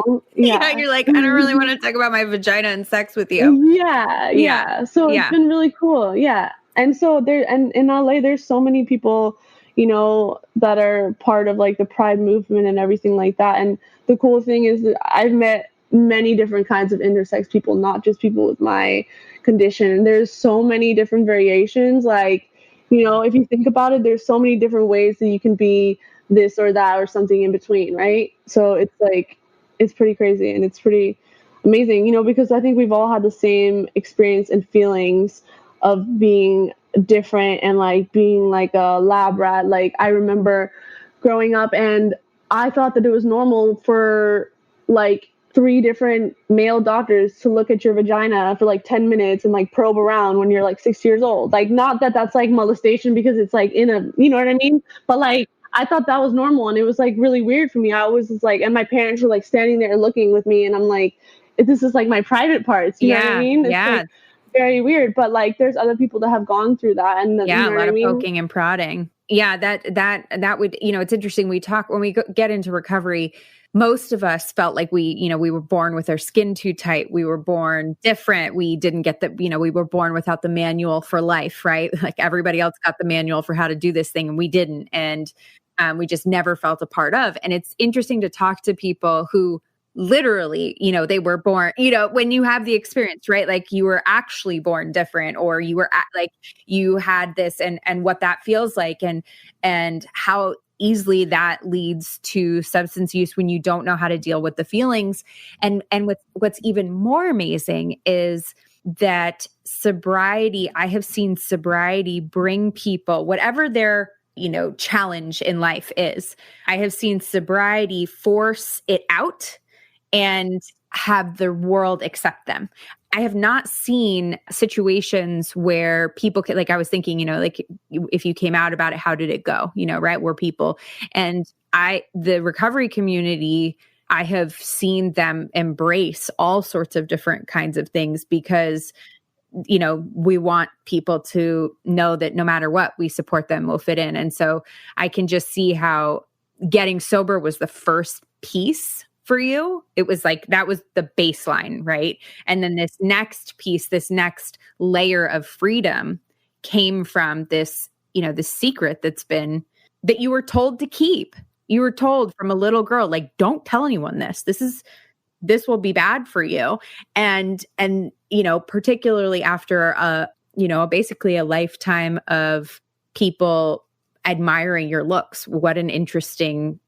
You're like, I don't really want to talk about my vagina and sex with you. Yeah. So it's been really cool. Yeah. And so in LA, there's so many people, that are part of like the Pride movement and everything like that. And the cool thing is that I've met many different kinds of intersex people, not just people with my condition. And there's so many different variations. Like, if you think about it, there's so many different ways that you can be this or that or something in between, right? So it's like, it's pretty crazy and it's pretty amazing, because I think we've all had the same experience and feelings of being different and like being like a lab rat. Like, I remember growing up and I thought that it was normal for like 3 different male doctors to look at your vagina for like 10 minutes and like probe around when you're like 6 years old. Like, not that that's like molestation because it's like in a, you know what I mean? But like, I thought that was normal, and it was like really weird for me. I was just like, and my parents were like standing there looking with me, and I'm like, this is like my private parts, you know what I mean? It's like very weird, but like there's other people that have gone through that, and yeah, you know a lot of poking and prodding. Yeah, that would, it's interesting. When we get into recovery, most of us felt like we were born with our skin too tight. We were born different. We didn't get we were born without the manual for life, right? Like everybody else got the manual for how to do this thing and we didn't. And we just never felt a part of. And it's interesting to talk to people who literally, they were born, when you have the experience, right? Like you were actually born different, or you were like, you had this and what that feels like, and how easily that leads to substance use when you don't know how to deal with the feelings. And what's even more amazing is that sobriety, I have seen sobriety bring people, whatever their challenge in life is, I have seen sobriety force it out and have the world accept them. I have not seen situations where people like I was thinking, like if you came out about it, how did it go? Right? Where people, and the recovery community, I have seen them embrace all sorts of different kinds of things because, we want people to know that no matter what, we support them, we'll fit in. And so I can just see how getting sober was the first piece for you. It was like, that was the baseline, right? And then this next piece, this next layer of freedom came from this, this secret that you were told to keep. You were told from a little girl, like, don't tell anyone this. This will be bad for you. And particularly after basically a lifetime of people admiring your looks, what an interesting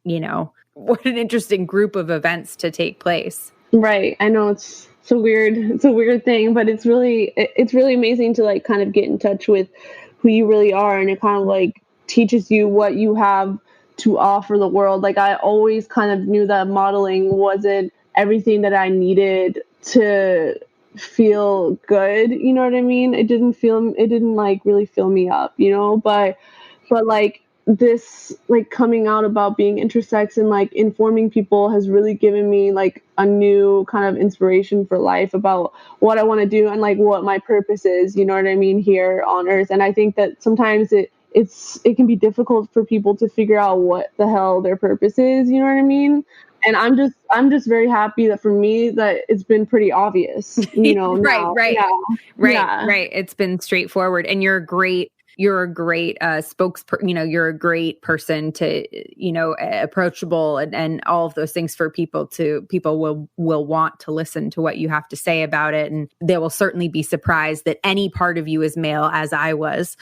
group of events to take place. Right. I know it's a weird thing, but it's really amazing to like kind of get in touch with who you really are. And it kind of like teaches you what you have to offer the world. Like I always kind of knew that modeling wasn't everything that I needed to feel good. You know what I mean? It didn't like really fill me up, but like this like coming out about being intersex and like informing people has really given me like a new kind of inspiration for life about what I want to do and like what my purpose is, you know what I mean, here on earth. And I think that sometimes it can be difficult for people to figure out what the hell their purpose is, you know what I mean? And I'm just very happy that for me that it's been pretty obvious, right, now. Right. Yeah. Right. It's been straightforward, and you're a great spokesperson, you're a great person to, approachable and all of those things for people will want to listen to what you have to say about it. And they will certainly be surprised that any part of you is male, as I was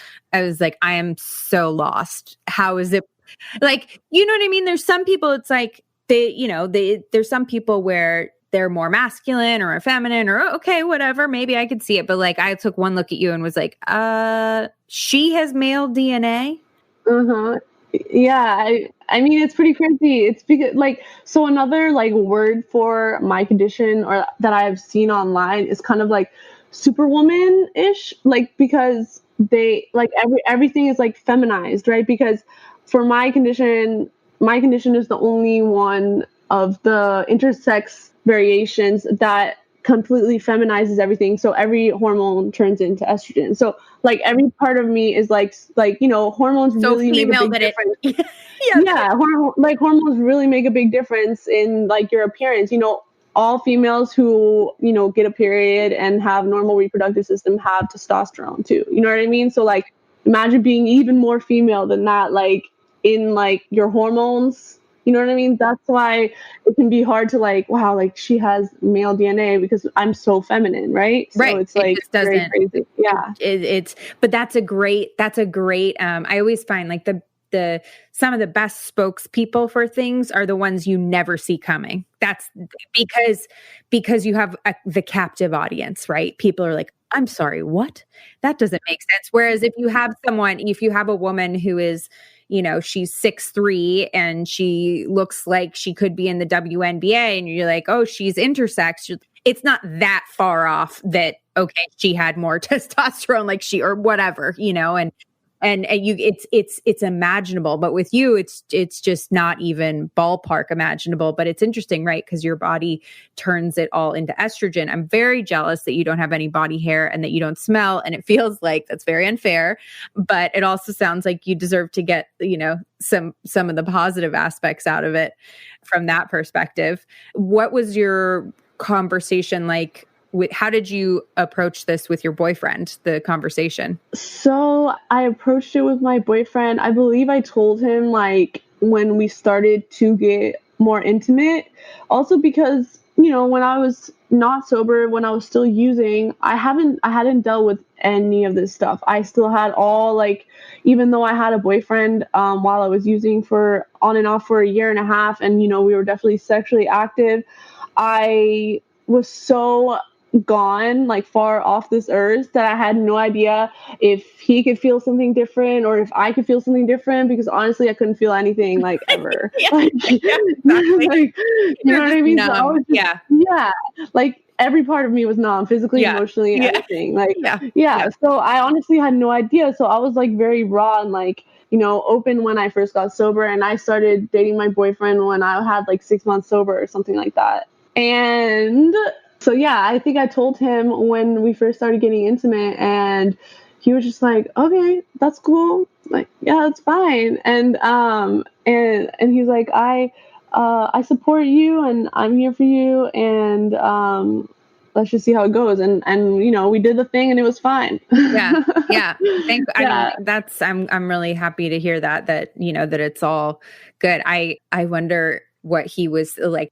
like, I am so lost. How is it? Like, you know what I mean? There's some people, it's like, there's some people where they're more masculine or feminine or okay, whatever, maybe I could see it. But like, I took one look at you and was like, she has male DNA. Uh-huh. Yeah. I mean, it's pretty crazy. It's because like, so another like word for my condition or that I've seen online is kind of like superwoman-ish, like, because they like everything is like feminized, right? Because for my condition is the only one of the intersex variations that completely feminizes everything. So every hormone turns into estrogen. So like every part of me is like hormones so really make a big difference. Hormones really make a big difference in like your appearance. All females who get a period and have normal reproductive system have testosterone too. You know what I mean? So like imagine being even more female than that, like in like your hormones. You know what I mean? That's why it can be hard to like, wow, like she has male DNA because I'm so feminine, right? So right. it's like very crazy. Yeah. But that's a great, I always find like the some of the best spokespeople for things are the ones you never see coming. That's because you have the captive audience, right? People are like, I'm sorry, what? That doesn't make sense. Whereas if you have a woman who is, she's 6'3" and she looks like she could be in the WNBA and you're like, oh, she's intersex. It's not that far off that, okay, she had more testosterone like or whatever, and and it's imaginable, but with you, it's just not even ballpark imaginable. But it's interesting, right? Because your body turns it all into estrogen. I'm very jealous that you don't have any body hair and that you don't smell. And it feels like that's very unfair, but it also sounds like you deserve to get, some of the positive aspects out of it from that perspective. What was your conversation like? How did you approach this with your boyfriend, the conversation? So I approached it with my boyfriend. I believe I told him like when we started to get more intimate. Also because, when I was not sober, when I was still using, I hadn't dealt with any of this stuff. I still had all like, even though I had a boyfriend while I was using for on and off for a year and a half, and we were definitely sexually active, I was so gone, like far off this earth, that I had no idea if he could feel something different or if I could feel something different, because honestly I couldn't feel anything like ever. Yeah, like, yeah, exactly. like, you know what I mean? So I was just, yeah, like every part of me was numb, physically, emotionally, everything. Like, so I honestly had no idea. So I was like very raw and like, open when I first got sober, and I started dating my boyfriend when I had like 6 months sober or something like that. And so, I think I told him when we first started getting intimate, and he was just like, okay, that's cool. Like, yeah, that's fine. And he's like, I support you and I'm here for you. And, let's just see how it goes. And, we did the thing and it was fine. Yeah. I mean, I'm really happy to hear that that it's all good. I wonder what he was like,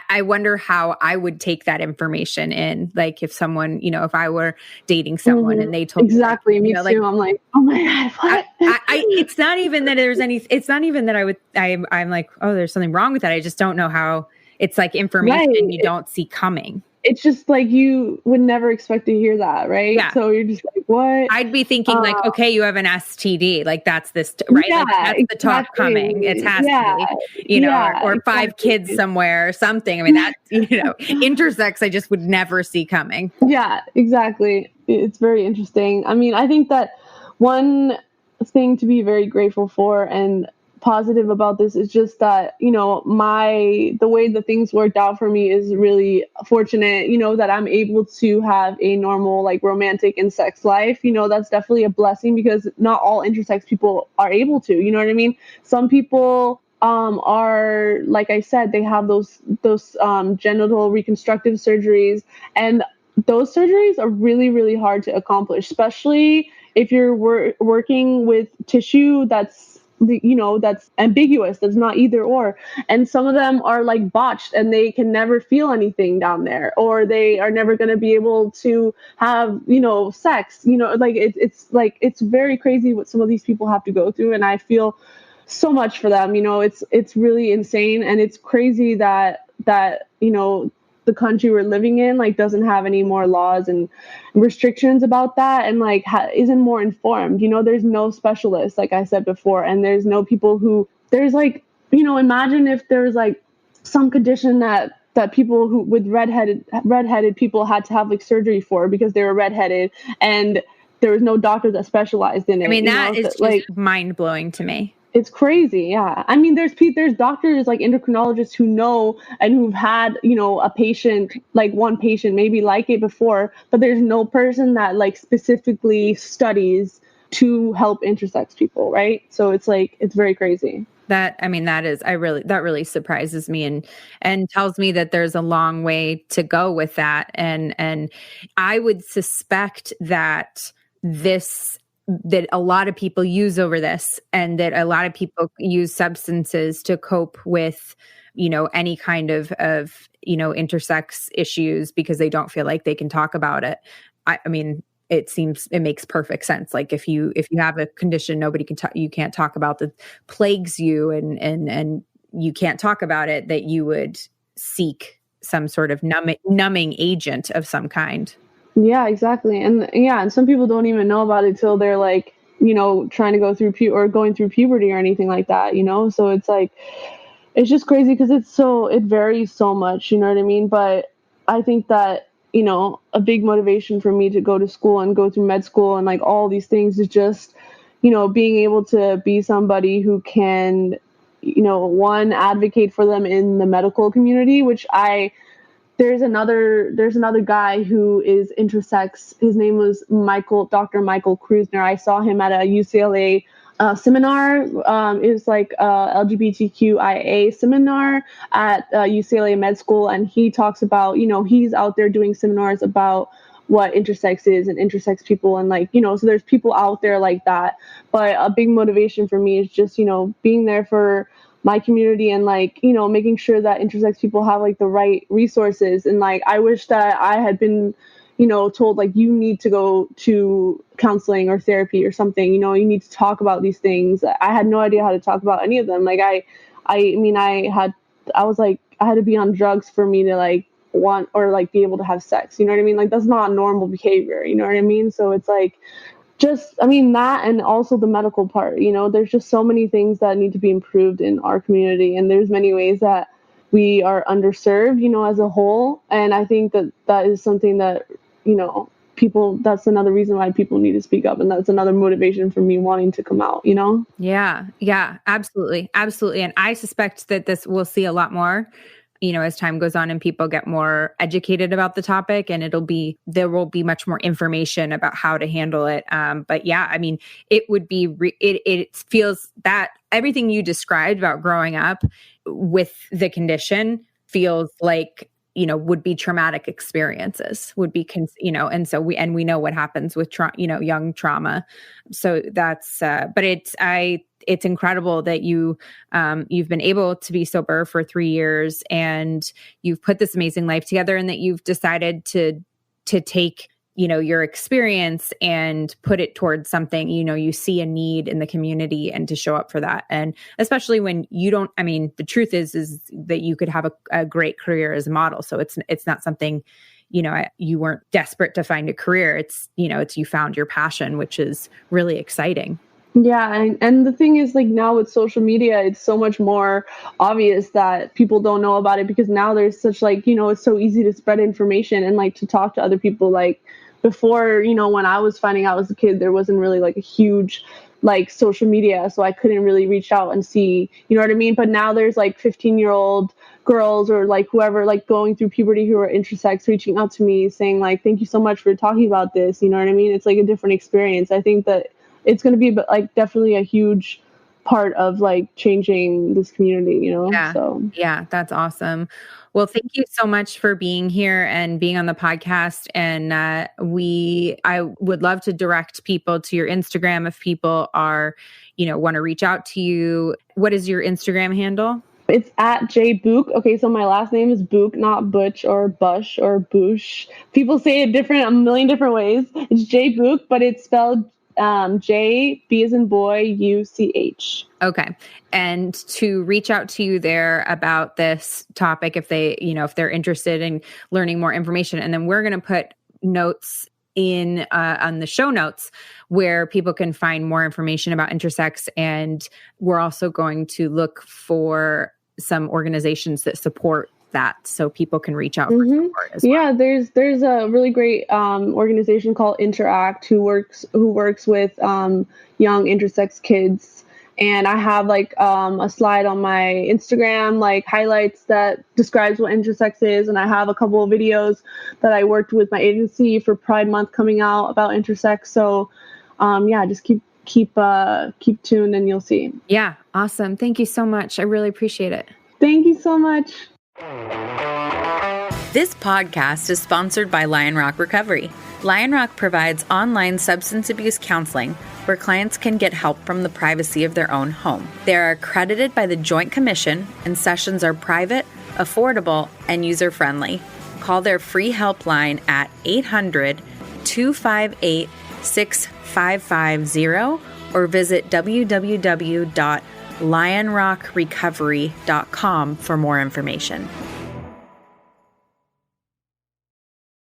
I wonder how I would take that information in. Like if someone, if I were dating someone and they told me, me too. I'm like, oh my God, what? It's not even that it's not even that I'm like, oh, there's something wrong with that. I just don't know how. It's like information you don't see coming. It's just like you would never expect to hear that, right? Yeah. So you're just like, what? I'd be thinking like, okay, you have an STD. Like that's this, right? Yeah, like that's the talk coming. It has to be, or 5 kids somewhere or something. I mean, that, intersex, I just would never see coming. Yeah, exactly. It's very interesting. I mean, I think that one thing to be very grateful for and positive about this is just that, the way that things worked out for me is really fortunate, that I'm able to have a normal, like romantic and sex life. That's definitely a blessing, because not all intersex people are able to, you know what I mean? Some people are, like I said, they have those genital reconstructive surgeries, and those surgeries are really, really hard to accomplish, especially if you're working with tissue that's ambiguous, that's not either or. And some of them are like botched and they can never feel anything down there, or they are never going to be able to have, sex, like it's very crazy what some of these people have to go through. And I feel so much for them. It's really insane. And it's crazy that the country we're living in like doesn't have any more laws and restrictions about that, and like isn't more informed. There's no specialists, like I said before, and there's no people who, there's like, imagine if there's like some condition that people who with redheaded people had to have like surgery for because they were redheaded, and there was no doctor that specialized in it. I mean, that is just like mind blowing to me. It's crazy. Yeah. I mean, there's doctors like endocrinologists who know and who've had, a patient, like one patient maybe like it before, but there's no person that like specifically studies to help intersex people. Right. So it's like, it's very crazy. That really surprises me and tells me that there's a long way to go with that. And I would suspect that that a lot of people use over this, and that a lot of people use substances to cope with, any kind of intersex issues, because they don't feel like they can talk about it. I mean, it makes perfect sense. Like if you have a condition you can't talk about, that plagues you and you can't talk about it, that you would seek some sort of numbing agent of some kind. Yeah, exactly. And some people don't even know about it till they're like, trying to go through going through puberty or anything like that, So it's like, it's just crazy because it varies so much, you know what I mean? But I think that, a big motivation for me to go to school and go through med school and like all these things is just, being able to be somebody who can, one, advocate for them in the medical community, which there's another guy who is intersex. His name was Dr. Michael Krusner. I saw him at a UCLA seminar. It was like LGBTQIA seminar at UCLA Med School, and he talks about, he's out there doing seminars about what intersex is and intersex people, and so there's people out there like that. But a big motivation for me is just, being there for my community and making sure that intersex people have the right resources. And I wish that I had been, told you need to go to counseling or therapy or something, you need to talk about these things. I had no idea how to talk about any of them. I had to be on drugs for me to want or be able to have sex. You know what I mean? That's not normal behavior. You know what I mean? So it's that, and also the medical part, there's just so many things that need to be improved in our community. And there's many ways that we are underserved, as a whole. And I think that is something that, that's another reason why people need to speak up. And that's another motivation for me wanting to come out, Yeah, absolutely. Absolutely. And I suspect that we'll see a lot more, as time goes on and people get more educated about the topic, and there will be much more information about how to handle it. But yeah, I mean, it would be, it feels that everything you described about growing up with the condition feels like, would be traumatic experiences, would be, and so we know what happens with, young trauma. So that's, but it's incredible that you've been able to be sober for 3 years, and you've put this amazing life together, and that you've decided to take, your experience and put it towards something, you see a need in the community, and to show up for that. And especially when the truth is that you could have a great career as a model. So it's not something, you weren't desperate to find a career. It's you found your passion, which is really exciting. Yeah, and the thing is, now with social media, it's so much more obvious that people don't know about it, because now there's such it's so easy to spread information and to talk to other people. Before, when I was finding out as a kid, there wasn't really a huge social media, so I couldn't really reach out and see, you know what I mean? But now there's 15-year-old girls or whoever going through puberty who are intersex reaching out to me saying thank you so much for talking about this, you know what I mean? It's a different experience. I think that it's going to be definitely a huge part of changing this community, Yeah. So yeah, that's awesome. Well, thank you so much for being here and being on the podcast. And I would love to direct people to your Instagram if people are, want to reach out to you. What is your Instagram handle? It's at Buch. Okay, so my last name is Buch, not Butch or Bush or Bush. People say it a million different ways. It's Buch, but it's spelled J, B as in boy, UCH. Okay. And to reach out to you there about this topic, if they're interested in learning more information. And then we're going to put notes in on the show notes where people can find more information about intersex. And we're also going to look for some organizations that support that, so people can reach out for support as well. Yeah, there's a really great organization called Interact who works with young intersex kids, and I have a slide on my Instagram highlights that describes what intersex is, and I have a couple of videos that I worked with my agency for Pride Month coming out about intersex. So just keep tuned and you'll see. Yeah, awesome. Thank you so much. I really appreciate it. Thank you so much. This podcast is sponsored by Lion Rock Recovery. Lion Rock provides online substance abuse counseling where clients can get help from the privacy of their own home. They are accredited by the Joint Commission, and sessions are private, affordable, and user-friendly. Call their free helpline at 800-258-6550 or visit www.lionrockrecovery.com for more information.